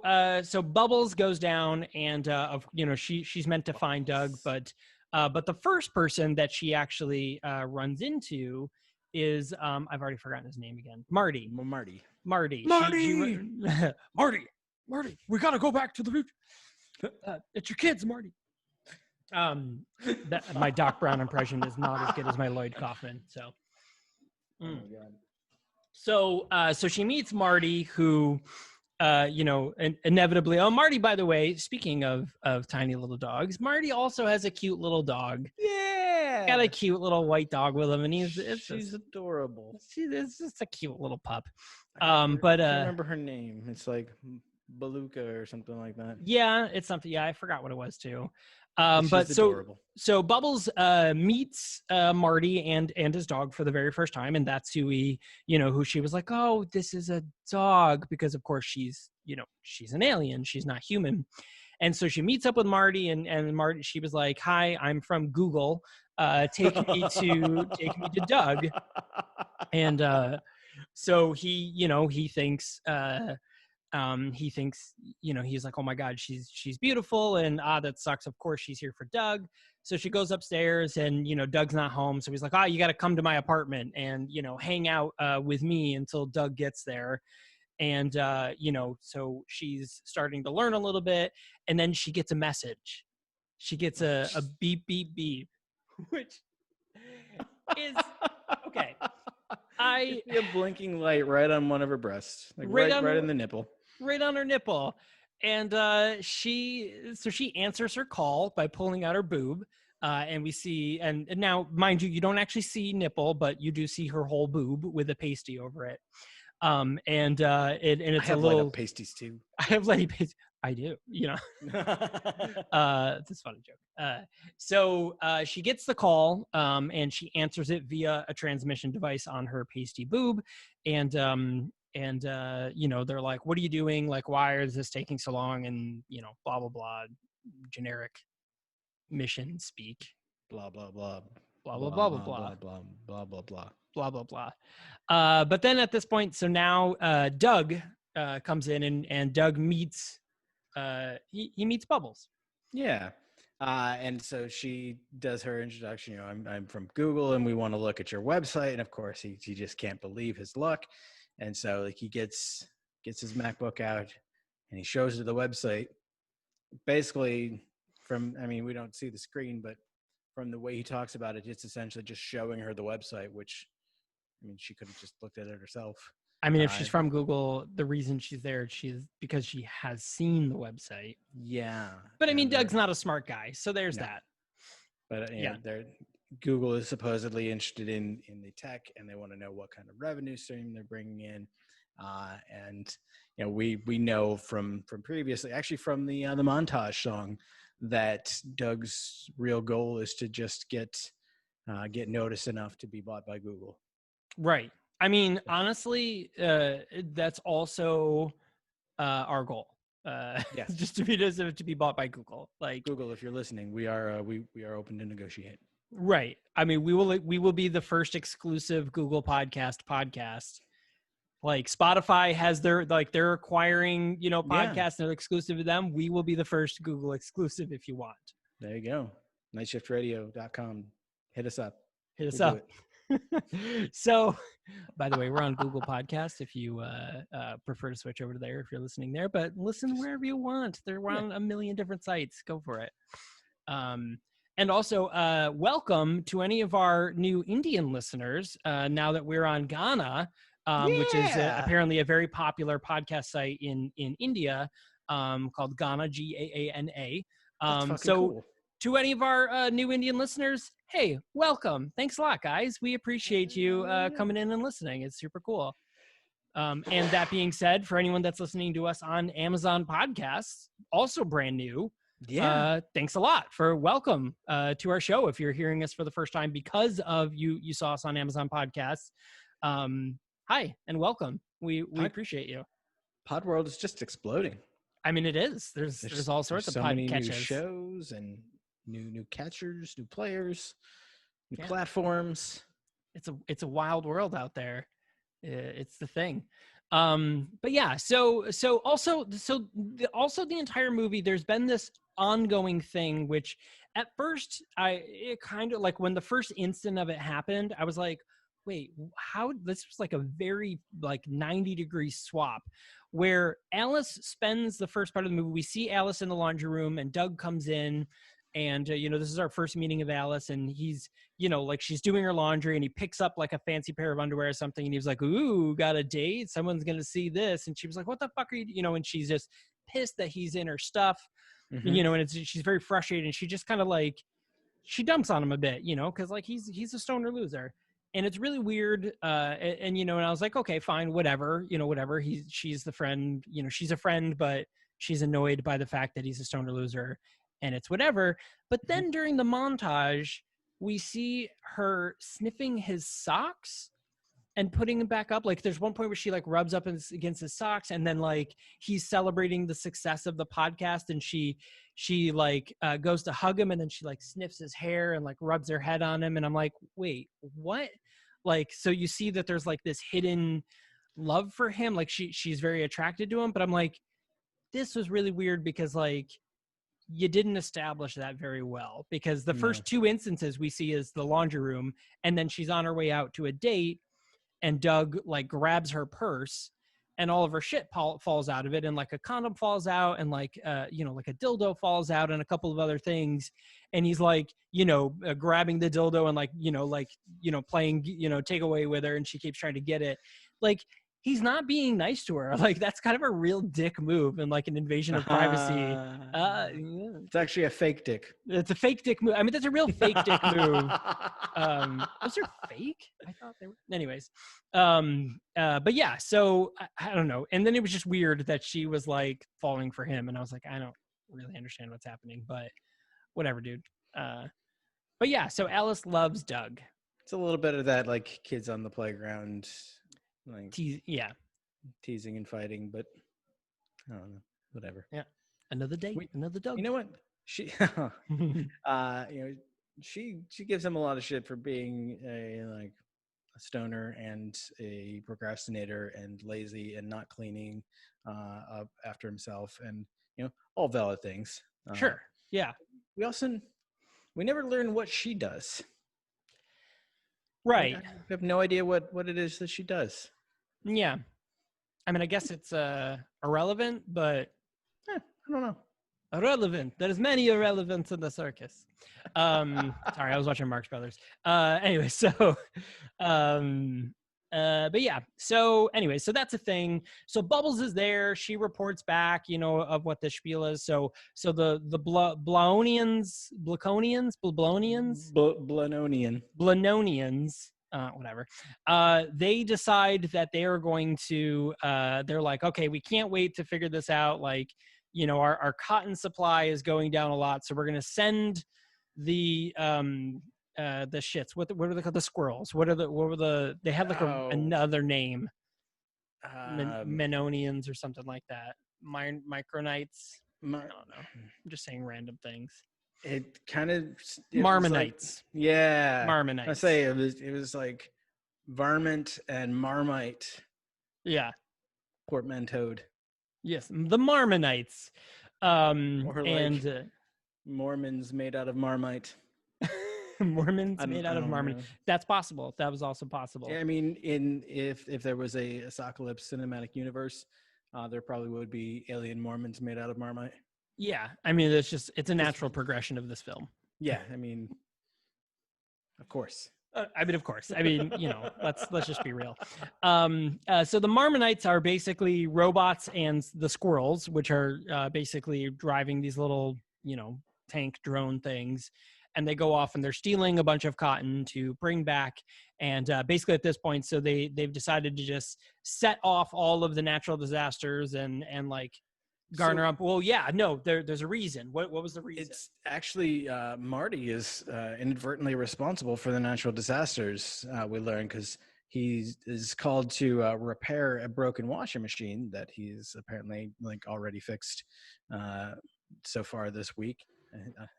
Bubbles goes down, and you know, she's meant to find Doug, but the first person that she actually runs into is I've already forgotten his name again. Marty. Marty. Marty. We gotta go back to the future. It's your kids, Marty. My Doc Brown impression is not as good as my Lloyd Kaufman. So, oh my God. So she meets Marty, who, you know, inevitably. Oh, Marty, by the way, speaking of tiny little dogs, Marty also has a cute little dog. Yeah, got a cute little white dog with him, and she's adorable. It's just a cute little pup. I can't remember her name. It's like Beluga or something like that. Yeah, it's something. Yeah, I forgot what it was too. She's But adorable. so Bubbles meets Marty and his dog for the very first time, and that's who she was like, oh, this is a dog, because of course she's an alien, she's not human. And so she meets up with Marty, and Marty, she was like, hi, I'm from Google, take me to Doug. And so he thinks, he's like, oh my god, she's beautiful, and that sucks, of course she's here for Doug. So she goes upstairs, and Doug's not home, so he's like, you got to come to my apartment and hang out with me until Doug gets there. And so she's starting to learn a little bit, and then she gets a message. She gets a beep beep beep, which is okay. I see a blinking light right on one of her breasts, like right in the nipple, right on her nipple. And she answers her call by pulling out her boob, and we see, and now mind you don't actually see nipple, but you do see her whole boob with a pasty over it. And it's I have a little light up pasties too. I have light pasty. I do, it's a funny joke. So she gets the call, and she answers it via a transmission device on her pasty boob. And they're like, what are you doing? Like, why is this taking so long? And, blah, blah, blah, generic mission speak. Blah, blah, blah. Blah, blah, blah, blah, blah. Blah, blah, blah, blah. Blah, blah, blah. But then at this point, so now Doug comes in, and Doug meets, he meets Bubbles. Yeah. And so she does her introduction. I'm from Google, and we want to look at your website. And of course, he just can't believe his luck. And so like he gets his MacBook out, and he shows her the website. Basically, we don't see the screen, but from the way he talks about it, it's essentially just showing her the website, which, she could have just looked at it herself. If she's from Google, the reason she's there, she's because she has seen the website. Yeah. But Doug's not a smart guy, so there's that. But Google is supposedly interested in the tech, and they want to know what kind of revenue stream they're bringing in. And we know from previously, actually from the montage song, that Doug's real goal is to just get noticed enough to be bought by Google. Right. Honestly, that's also our goal. Yes. Just to be bought by Google. Like Google, if you're listening, we are open to negotiate. Right. We will be the first exclusive Google podcast. Like Spotify has they're acquiring, podcasts, and they're exclusive to them. We will be the first Google exclusive if you want. There you go. nightshiftradio.com. Hit us up. So, by the way, we're on Google Podcast if you prefer to switch over to there if you're listening there, but listen wherever you want. We're on a million different sites. Go for it. And also, welcome to any of our new Indian listeners now that we're on Ghana, which is apparently a very popular podcast site in India called Ghana, Gaana. Cool. To any of our new Indian listeners, hey, welcome. Thanks a lot, guys. We appreciate you coming in and listening. It's super cool. And that being said, for anyone that's listening to us on Amazon Podcasts, also brand new, thanks a lot for welcome to our show. If you're hearing us for the first time because of you saw us on Amazon Podcasts, hi and welcome. We appreciate you. Pod World is just exploding. It is. There's all sorts of so pod many catches. New shows and new catchers, new players, new platforms. It's a wild world out there. It's the thing. But yeah, so also the entire movie, there's been this ongoing thing, which at first it kind of like when the first instant of it happened, I was like, wait, how this was like a very 90-degree swap where Alice spends the first part of the movie. We see Alice in the laundry room, and Doug comes in, and this is our first meeting of Alice, and he's she's doing her laundry, and he picks up like a fancy pair of underwear or something, and he was like, ooh, got a date, someone's gonna see this. And she was like, what the fuck are you and she's just pissed that he's in her stuff. And she's very frustrated, and she just kind of she dumps on him a bit, because he's a stoner loser. and it's really weird. And you know, and I was like, okay, fine, whatever, you know, whatever. She's the friend, you know, she's a friend, but she's annoyed by the fact that he's a stoner loser, and it's whatever. But then during the montage, we see her sniffing his socks and putting him back up. Like there's one point where she like rubs up against his socks, and then like he's celebrating the success of the podcast, and she like goes to hug him, and then she like sniffs his hair and like rubs her head on him, and I'm like, wait, what? Like, so you see that there's like this hidden love for him, like she's very attracted to him, but I'm like, this was really weird because like you didn't establish that very well, because the first two instances we see is the laundry room, and then she's on her way out to a date, and Doug like grabs her purse, and all of her shit falls out of it, and like a condom falls out, and like you know, like a dildo falls out, and a couple of other things, and he's like, you know, grabbing the dildo and like, you know, playing, you know, take away with her, and she keeps trying to get it. Like, he's not being nice to her. Like, that's kind of a real dick move and like an invasion of privacy. Yeah. It's actually a fake dick. It's a fake dick move. I mean, that's a real fake dick move. Those are fake? I thought they were. Anyways, but yeah, so I don't know. And then it was just weird that she was like falling for him, and I was like, I don't really understand what's happening, but whatever, dude. But yeah, so Alice loves Doug. It's a little bit of that, like kids on the playground, like teasing and fighting, but I don't know, whatever. Yeah, another day, another Doug. You know what? She, you know, she gives him a lot of shit for being a stoner and a procrastinator and lazy and not cleaning up after himself, and you know, all valid things. Sure. Yeah. We never learn what she does. Right. I have no idea what it is that she does. Yeah. I mean, I guess it's irrelevant, but I don't know. Irrelevant. There's many irrelevance in the circus. Sorry, I was watching Marx Brothers. Anyway, so but yeah, so anyway, so that's a thing. So Bubbles is there. She reports back, you know, of what the spiel is. So the Blononians, whatever. They decide that they are going to. They're like, okay, we can't wait to figure this out. Like, you know, our cotton supply is going down a lot, so we're going to send the shits. What were they called? The squirrels. What were the? They had like another name. Menonians or something like that. Micronites. I don't know. I'm just saying random things. It kind of Marmonites. Yeah, Marmonites. I say it was like varmint and marmite. Yeah, portmanteaued. Yes, the Marmonites. Or like and Mormons made out of Marmite. Mormons made out of Marmite. That's possible. That was also possible. Yeah, I mean, if there was a Asockalypse cinematic universe, there probably would be alien Mormons made out of Marmite. Yeah, I mean, it's a natural progression of this film. Yeah, I mean, of course. Of course. I mean, you know, let's just be real. So the Marmonites are basically robots and the squirrels, which are basically driving these little, you know, tank drone things, and they go off and they're stealing a bunch of cotton to bring back. And basically at this point, so they've decided to just set off all of the natural disasters and like garner up. Well, yeah, no, there's a reason. What was the reason? It's actually Marty is inadvertently responsible for the natural disasters. We learn because he is called to repair a broken washing machine that he's apparently like already fixed so far this week.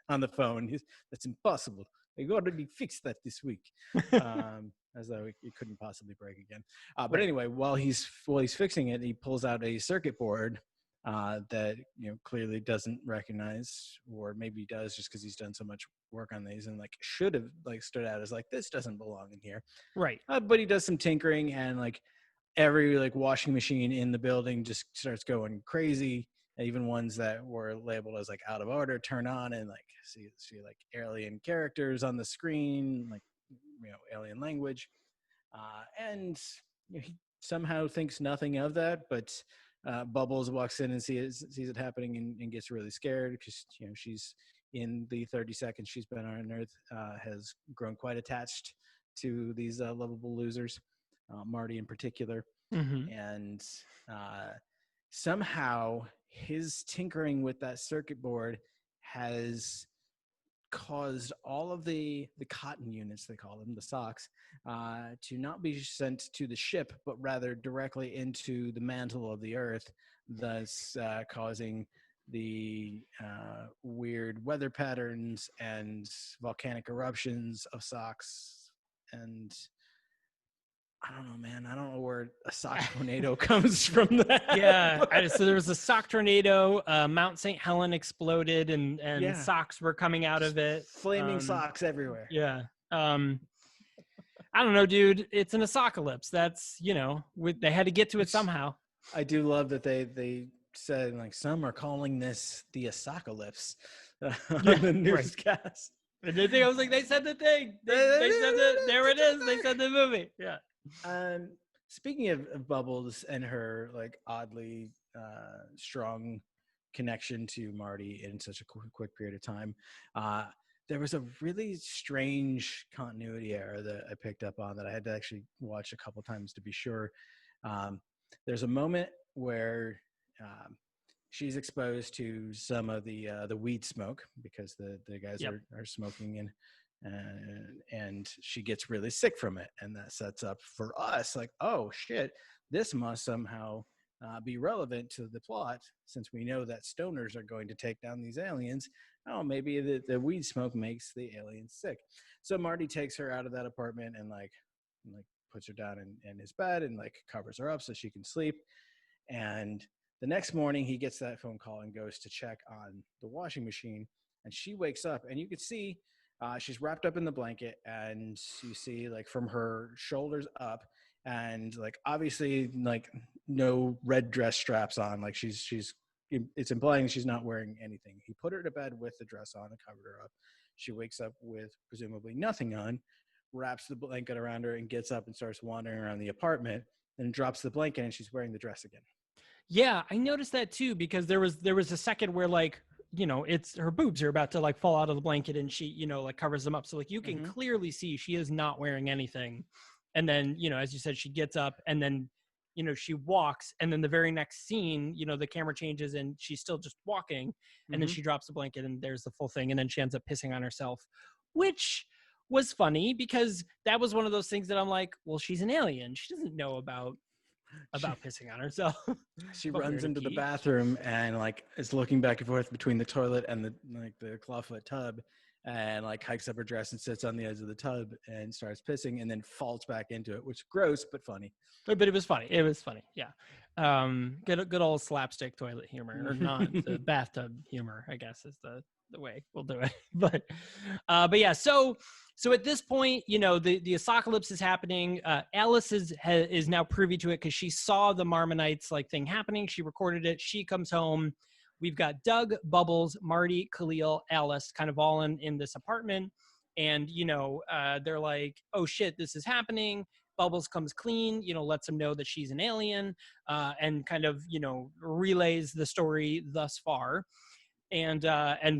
On the phone, that's impossible. I already fixed that this week. As though it couldn't possibly break again. But anyway, while he's fixing it, he pulls out a circuit board that, you know, clearly doesn't recognize, or maybe does just because he's done so much work on these and like should have like stood out as like, this doesn't belong in here. Right. But he does some tinkering, and like every like washing machine in the building just starts going crazy. Even ones that were labeled as like out of order turn on, and like see like alien characters on the screen, like, you know, alien language, and you know, he somehow thinks nothing of that. But Bubbles walks in and sees it happening and gets really scared because, you know, she's in the 30 seconds she's been on Earth has grown quite attached to these lovable losers, Marty in particular. Mhm. And somehow his tinkering with that circuit board has caused all of the cotton units, they call them, the socks, to not be sent to the ship, but rather directly into the mantle of the earth, thus causing the weird weather patterns and volcanic eruptions of socks. And I don't know, man. I don't know where a sock tornado comes from that. Yeah. So there was a sock tornado. Mount St. Helen exploded, and Yeah. socks were coming out Just of it. Flaming socks everywhere. Yeah. I don't know, dude. It's an Asockalypse. That's, they had to get to it somehow. I do love that they said, like, some are calling this the Asockalypse on the newscast. And the thing, I was like, they said the thing. They said that. There it is. They said the movie. Yeah. Speaking of Bubbles and her like oddly strong connection to Marty in such a quick period of time, there was a really strange continuity error that I picked up on that I had to actually watch a couple times to be sure. There's a moment where she's exposed to some of the weed smoke because the guys are smoking, and she gets really sick from it, and that sets up for us like, oh shit, this must somehow be relevant to the plot, since we know that stoners are going to take down these aliens. Oh, maybe the weed smoke makes the aliens sick. So Marty takes her out of that apartment and like puts her down in his bed and like covers her up so she can sleep. And the next morning he gets that phone call and goes to check on the washing machine, and she wakes up and you could see she's wrapped up in the blanket, and you see like from her shoulders up, and like obviously like no red dress straps on, like she's it's implying she's not wearing anything. He put her to bed with the dress on and covered her up. She wakes up with presumably nothing on, wraps the blanket around her and gets up and starts wandering around the apartment, then drops the blanket and she's wearing the dress again. Yeah, I noticed that too, because there was a second where like, it's her boobs are about to like fall out of the blanket, and she, like covers them up. So like you can clearly see she is not wearing anything. And then, as you said, she gets up and then, she walks, and then the very next scene, the camera changes and she's still just walking, and then she drops the blanket and there's the full thing. And then she ends up pissing on herself, which was funny because that was one of those things that I'm like, well, she's an alien. She doesn't know about pissing on herself. She runs into the bathroom and like is looking back and forth between the toilet and the clawfoot tub, and like hikes up her dress and sits on the edge of the tub and starts pissing and then falls back into it, which is gross but funny. But it was funny. It was funny. Yeah. Good old slapstick toilet humor, or not the bathtub humor, I guess is the way we'll do it. But yeah, so at this point, the Asockalypse is happening. Alice is now privy to it because she saw the Marmonites like thing happening. She recorded it. She comes home. We've got Doug, Bubbles, Marty, Khalil, Alice, kind of all in this apartment. And, they're like, oh shit, this is happening. Bubbles comes clean, lets them know that she's an alien, and kind of, relays the story thus far. And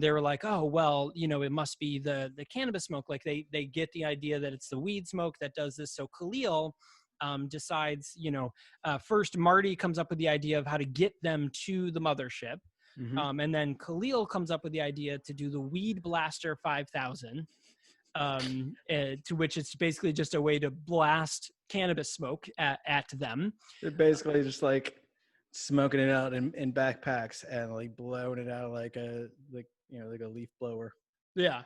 they were like, oh, well, it must be the cannabis smoke. Like they get the idea that it's the weed smoke that does this. So Khalil decides, first Marty comes up with the idea of how to get them to the mothership. And then Khalil comes up with the idea to do the Weed Blaster 5000. To which it's basically just a way to blast cannabis smoke at them. They're basically just like smoking it out in backpacks and like blowing it out like a leaf blower. Yeah.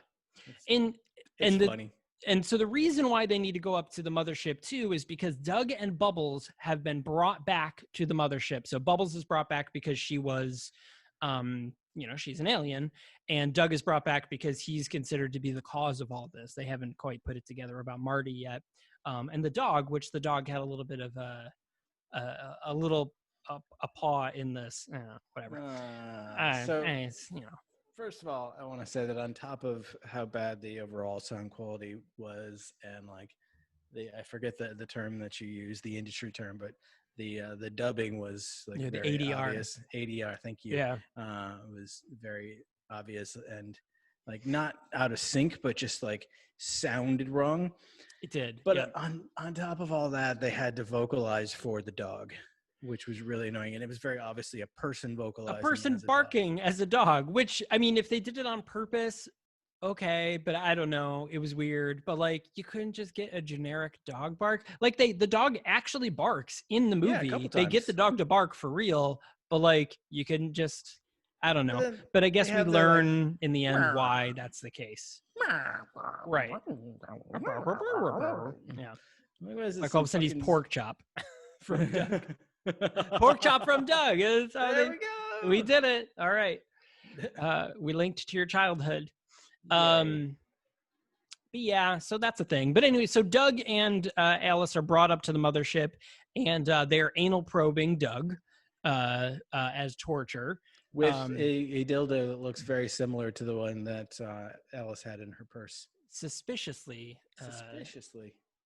It's funny. And so the reason why they need to go up to the mothership too is because Doug and Bubbles have been brought back to the mothership. So Bubbles is brought back because she was she's an alien, and Doug is brought back because he's considered to be the cause of all this. They haven't quite put it together about Marty yet. And the dog, which the dog had a little bit of a paw in this, whatever. First of all, I want to say that on top of how bad the overall sound quality was, and like I forget the term that you use, the industry term, but the dubbing was like very the ADR. Obvious. ADR, thank you. Yeah. It was very obvious, and like not out of sync, but just like sounded wrong. It did. But yeah. on top of all that, they had to vocalize for the dog, which was really annoying. And it was very obviously a person vocalizing. A person as a dog. barking as a dog, which, I mean, if they did it on purpose, okay, but I don't know. It was weird. But like, you couldn't just get a generic dog bark. Like the dog actually barks in the Yeah, a movie. couple They get times. the dog to bark for real, but like, you couldn't just, I don't know. then But I guess they we have their, like, learn in the end why that's the case. Right. Yeah. Like all of a sudden he's pork chop from Doug. Pork chop from Doug. That's how There we go. we did it. All right. We linked to your childhood. But yeah, so that's a thing. But anyway, so Doug and Alice are brought up to the mothership, and they're anal probing Doug as torture. With a dildo that looks very similar to the one that Alice had in her purse. Suspiciously.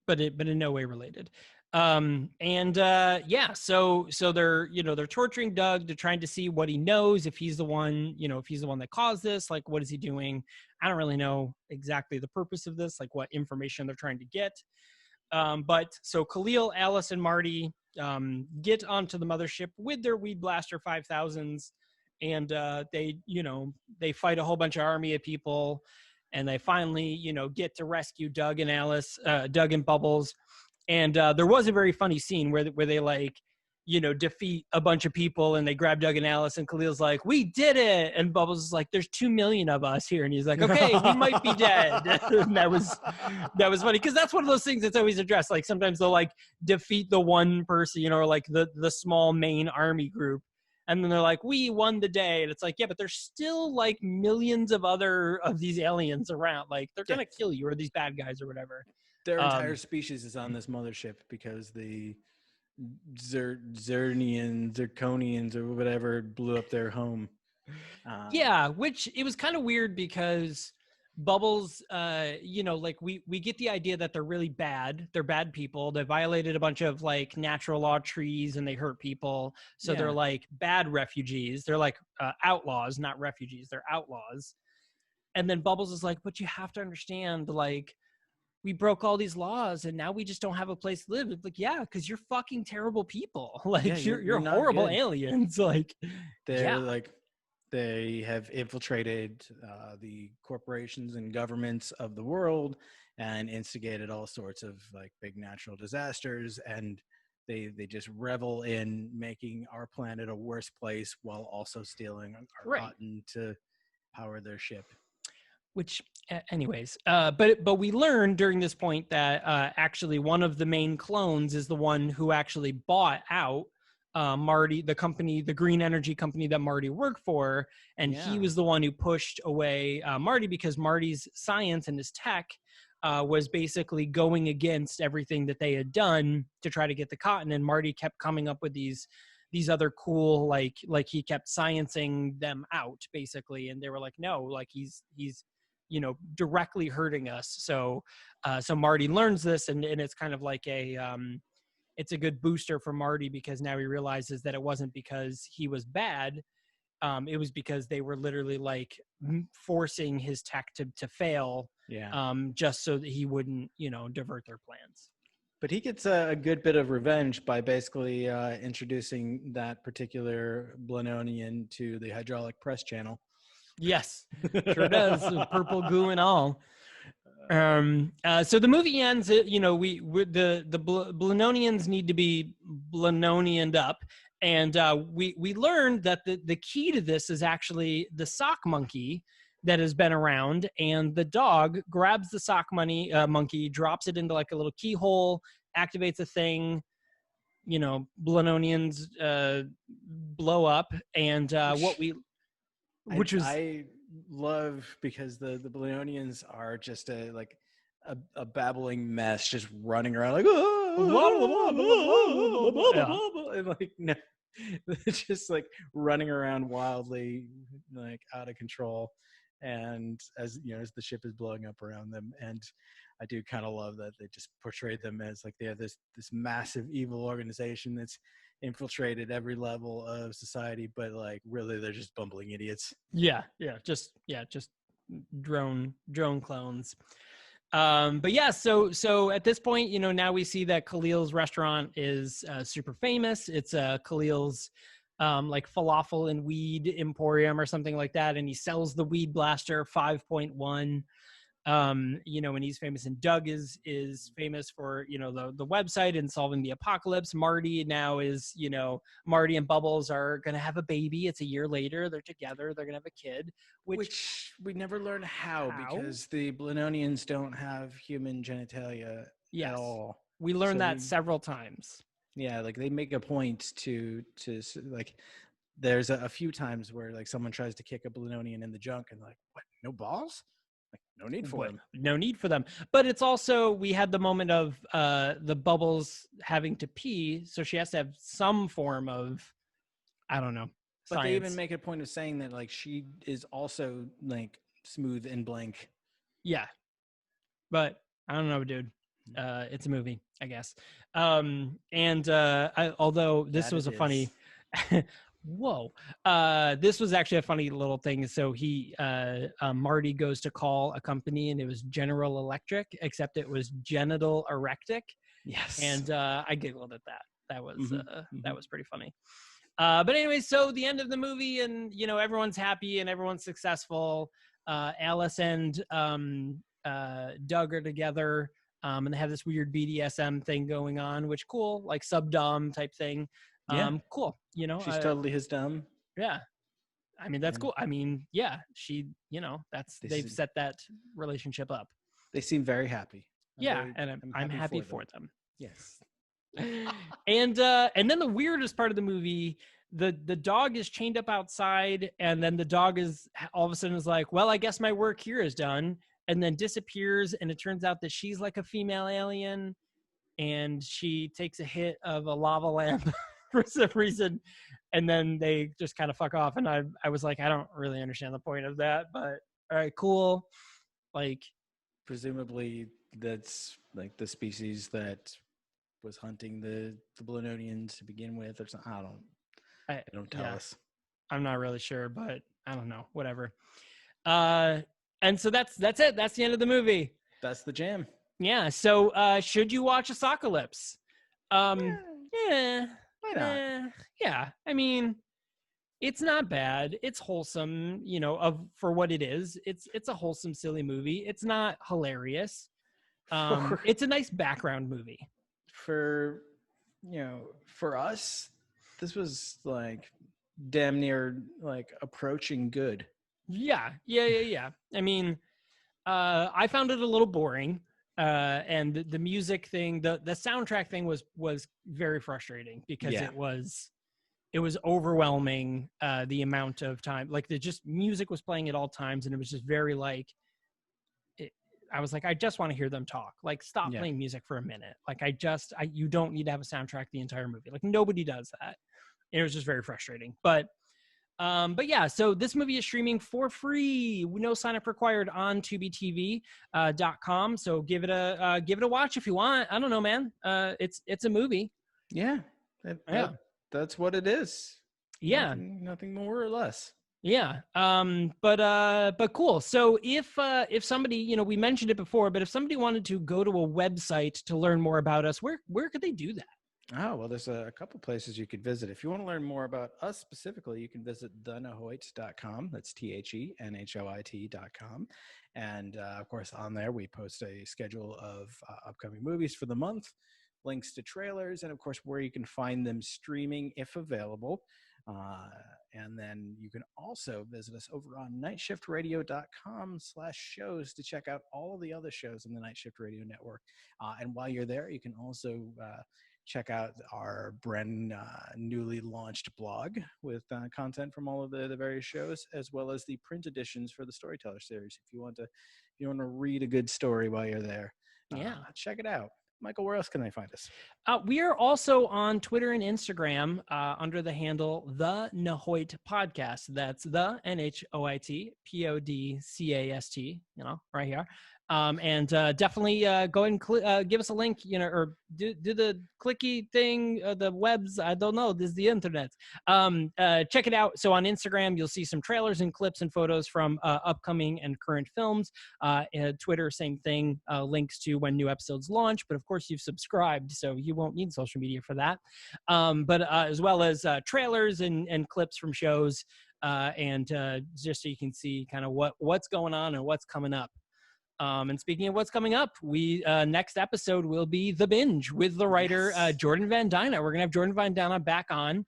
But in no way related. So they're torturing Doug. They're trying to see what he knows, if he's the one that caused this, like what is he doing? I don't really know exactly the purpose of this, like what information they're trying to get. But so Khalil, Alice, and Marty get onto the mothership with their Weed Blaster 5000s, and they fight a whole bunch of army of people, and they finally get to rescue Doug and Alice, Doug and Bubbles. And there was a very funny scene where they like, defeat a bunch of people, and they grab Doug and Alice, and Khalil's like, "We did it!" And Bubbles is like, "There's 2 million of us here," and he's like, "Okay, we might be dead." And that was funny, because that's one of those things that's always addressed. Like sometimes they'll like defeat the one person, or like the small main army group, and then they're like, "We won the day," and it's like, yeah, but there's still like millions of these aliens around. Like they're gonna kill you, or these bad guys, or whatever. Their entire species is on this mothership because the Zirconians or whatever blew up their home. Which it was kind of weird because Bubbles, like we get the idea that they're really bad. They're bad people. They violated a bunch of like natural law trees, and they hurt people. So they're like bad refugees. They're like outlaws, not refugees. They're outlaws. And then Bubbles is like, but you have to understand, like, we broke all these laws and now we just don't have a place to live. It's like, yeah, because you're fucking terrible people. Like you're horrible good. Aliens. Like they have infiltrated the corporations and governments of the world and instigated all sorts of like big natural disasters, and they just revel in making our planet a worse place while also stealing our cotton to power their ship. Which, anyways, but we learned during this point that actually one of the main clones is the one who actually bought out Marty, the company, the green energy company that Marty worked for, and he was the one who pushed away Marty, because Marty's science and his tech was basically going against everything that they had done to try to get the cotton, and Marty kept coming up with these other cool, like he kept sciencing them out basically, and they were like, no, like he's directly hurting us. So Marty learns this, and it's kind of like it's a good booster for Marty, because now he realizes that it wasn't because he was bad. It was because they were literally like forcing his tech to fail, just so that he wouldn't, divert their plans. But he gets a good bit of revenge by basically introducing that particular Blenonian to the hydraulic press channel. Yes, sure does. Purple goo and all. So the movie ends. The Blenonians need to be Blenonianed up, and we learned that the key to this is actually the sock monkey that has been around, and the dog grabs the sock monkey, drops it into like a little keyhole, activates a thing. Blenonians blow up, and I love, because the Blenonians are just a babbling mess, just running around like and like no, just like running around wildly, like out of control. And as the ship is blowing up around them, and I do kind of love that they just portrayed them as like they have this massive evil organization that's infiltrated every level of society, but like really they're just bumbling idiots. Just drone clones. But yeah, so at this point, now we see that Khalil's restaurant is super famous. It's Khalil's like falafel and weed emporium or something like that, and he sells the weed blaster 5.1. And he's famous, and Doug is famous for the website and solving the apocalypse. Marty now is Marty and Bubbles are gonna have a baby. It's a year later, they're together, they're gonna have a kid, which we never learn how, because the Blenonians don't have human genitalia at all. We learned that several times. Yeah, like they make a point to like, there's a few times where like someone tries to kick a Blenonian in the junk and like, what, no balls? Like, no need for them. No need for them. But it's also, we had the moment of the Bubbles having to pee, so she has to have some form of, I don't know, but science. They even make a point of saying that like she is also like smooth and blank. Yeah, but I don't know, dude. It's a movie, I guess. Although this was a funny whoa, this was actually a funny little thing. So Marty goes to call a company, and it was General Electric, except it was Genital Erectic. Yes. And I giggled at that. That was that was pretty funny. But anyway, so the end of the movie, and everyone's happy and everyone's successful. Alice and Doug are together, and they have this weird BDSM thing going on, which cool, like subdom type thing. Cool. She's totally his dumb. Yeah. I mean, that's cool. I mean, yeah, they've set that relationship up. They seem very happy. I'm happy for them. Yes. And then the weirdest part of the movie, the dog is chained up outside, and then the dog is all of a sudden is like, well, I guess my work here is done, and then disappears. And it turns out that she's like a female alien, and she takes a hit of a lava lamp for some reason, and then they just kind of fuck off. And I was like, I don't really understand the point of that, but all right, cool. Like, presumably that's like the species that was hunting the Blenonians to begin with, or something. They don't tell us. I'm not really sure, but I don't know. Whatever. And so that's it. That's the end of the movie. That's the jam. Yeah. So should you watch Asockalypse? Yeah. Why not? Yeah. I mean, it's not bad. It's wholesome, for what it is. It's a wholesome, silly movie. It's not hilarious. It's a nice background movie. For us, this was like damn near like approaching good. Yeah. I mean, I found it a little boring. And the music thing, the soundtrack thing was very frustrating, because it was overwhelming, the amount of time, like music was playing at all times, and it was just very like, I was like, I just want to hear them talk. Like, stop playing music for a minute. Like, you don't need to have a soundtrack the entire movie. Like, nobody does that. It was just very frustrating. But yeah, so this movie is streaming for free, no sign up required, on tubetv.com. So give it a watch if you want. I don't know, man. It's a movie. Yeah. That's what it is. Yeah. Nothing more or less. Yeah. But cool. So if somebody, we mentioned it before, but if somebody wanted to go to a website to learn more about us, where could they do that? Oh, well, there's a couple places you could visit. If you want to learn more about us specifically, you can visit thenahoit.com. That's THENHOIT.com. And of course, on there, we post a schedule of upcoming movies for the month, links to trailers, and of course, where you can find them streaming if available. And then you can also visit us over on nightshiftradio.com/shows to check out all of the other shows in the Night Shift Radio Network. And while you're there, you can also check out our brand newly launched blog with content from all of the various shows, as well as the print editions for the Storyteller series. If you want to read a good story while you're there, check it out. Michael, where else can they find us? We are also on Twitter and Instagram under the handle The Nahoit Podcast. That's the NHOIT PODCAST, right here. And definitely go ahead and give us a link, or do the clicky thing, the webs. I don't know. This is the internet. Check it out. So on Instagram, you'll see some trailers and clips and photos from upcoming and current films. And Twitter, same thing. Links to when new episodes launch. But of course, you've subscribed, so you won't need social media for that. But as well as trailers and clips from shows, and just so you can see kind of what's going on and what's coming up. And speaking of what's coming up, we next episode will be The Binge with the writer Jordan Van Dyna. We're gonna have Jordan Van Dyna back on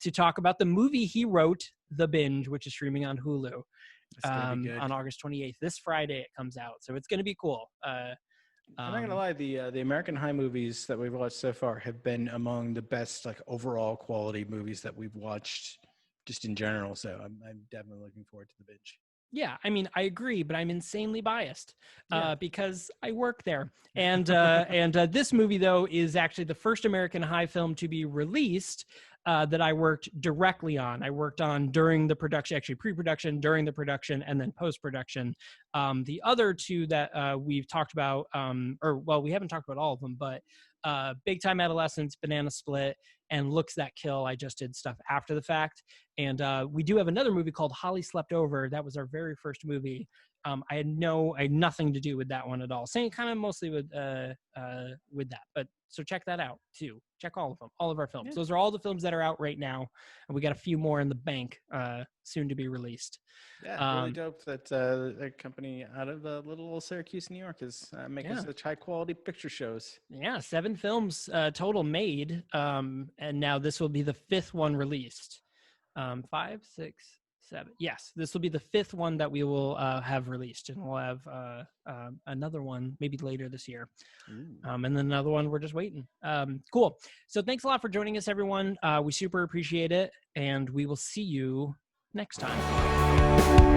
to talk about the movie he wrote, The Binge, which is streaming on Hulu on August 28th. This Friday it comes out, so it's gonna be cool. I'm not gonna lie, the American High movies that we've watched so far have been among the best overall quality movies that we've watched just in general. So I'm definitely looking forward to The Binge. Yeah, I mean, I agree, but I'm insanely biased because I work there. And this movie, though, is actually the first American High film to be released that I worked directly on. I worked on during the production, actually pre-production, during the production, and then post-production. The other two that we've talked about, we haven't talked about all of them, but Big Time Adolescence, Banana Split, and Looks That Kill, I just did stuff after the fact. And we do have another movie called Holly Slept Over. That was our very first movie. I had nothing to do with that one at all. Same kind of mostly with that. But so check that out too. Check all of them, all of our films. Yeah. Those are all the films that are out right now, and we got a few more in the bank soon to be released. Yeah, really dope that a company out of little old Syracuse, New York, is making such high quality picture shows. Yeah, 7 films total made, and now this will be the 5th one released. 5, 6, 7. Yes, this will be the 5th one that we will have released, and we'll have another one maybe later this year, and then another one we're just waiting. Cool. So thanks a lot for joining us, everyone. We super appreciate it, and we will see you next time.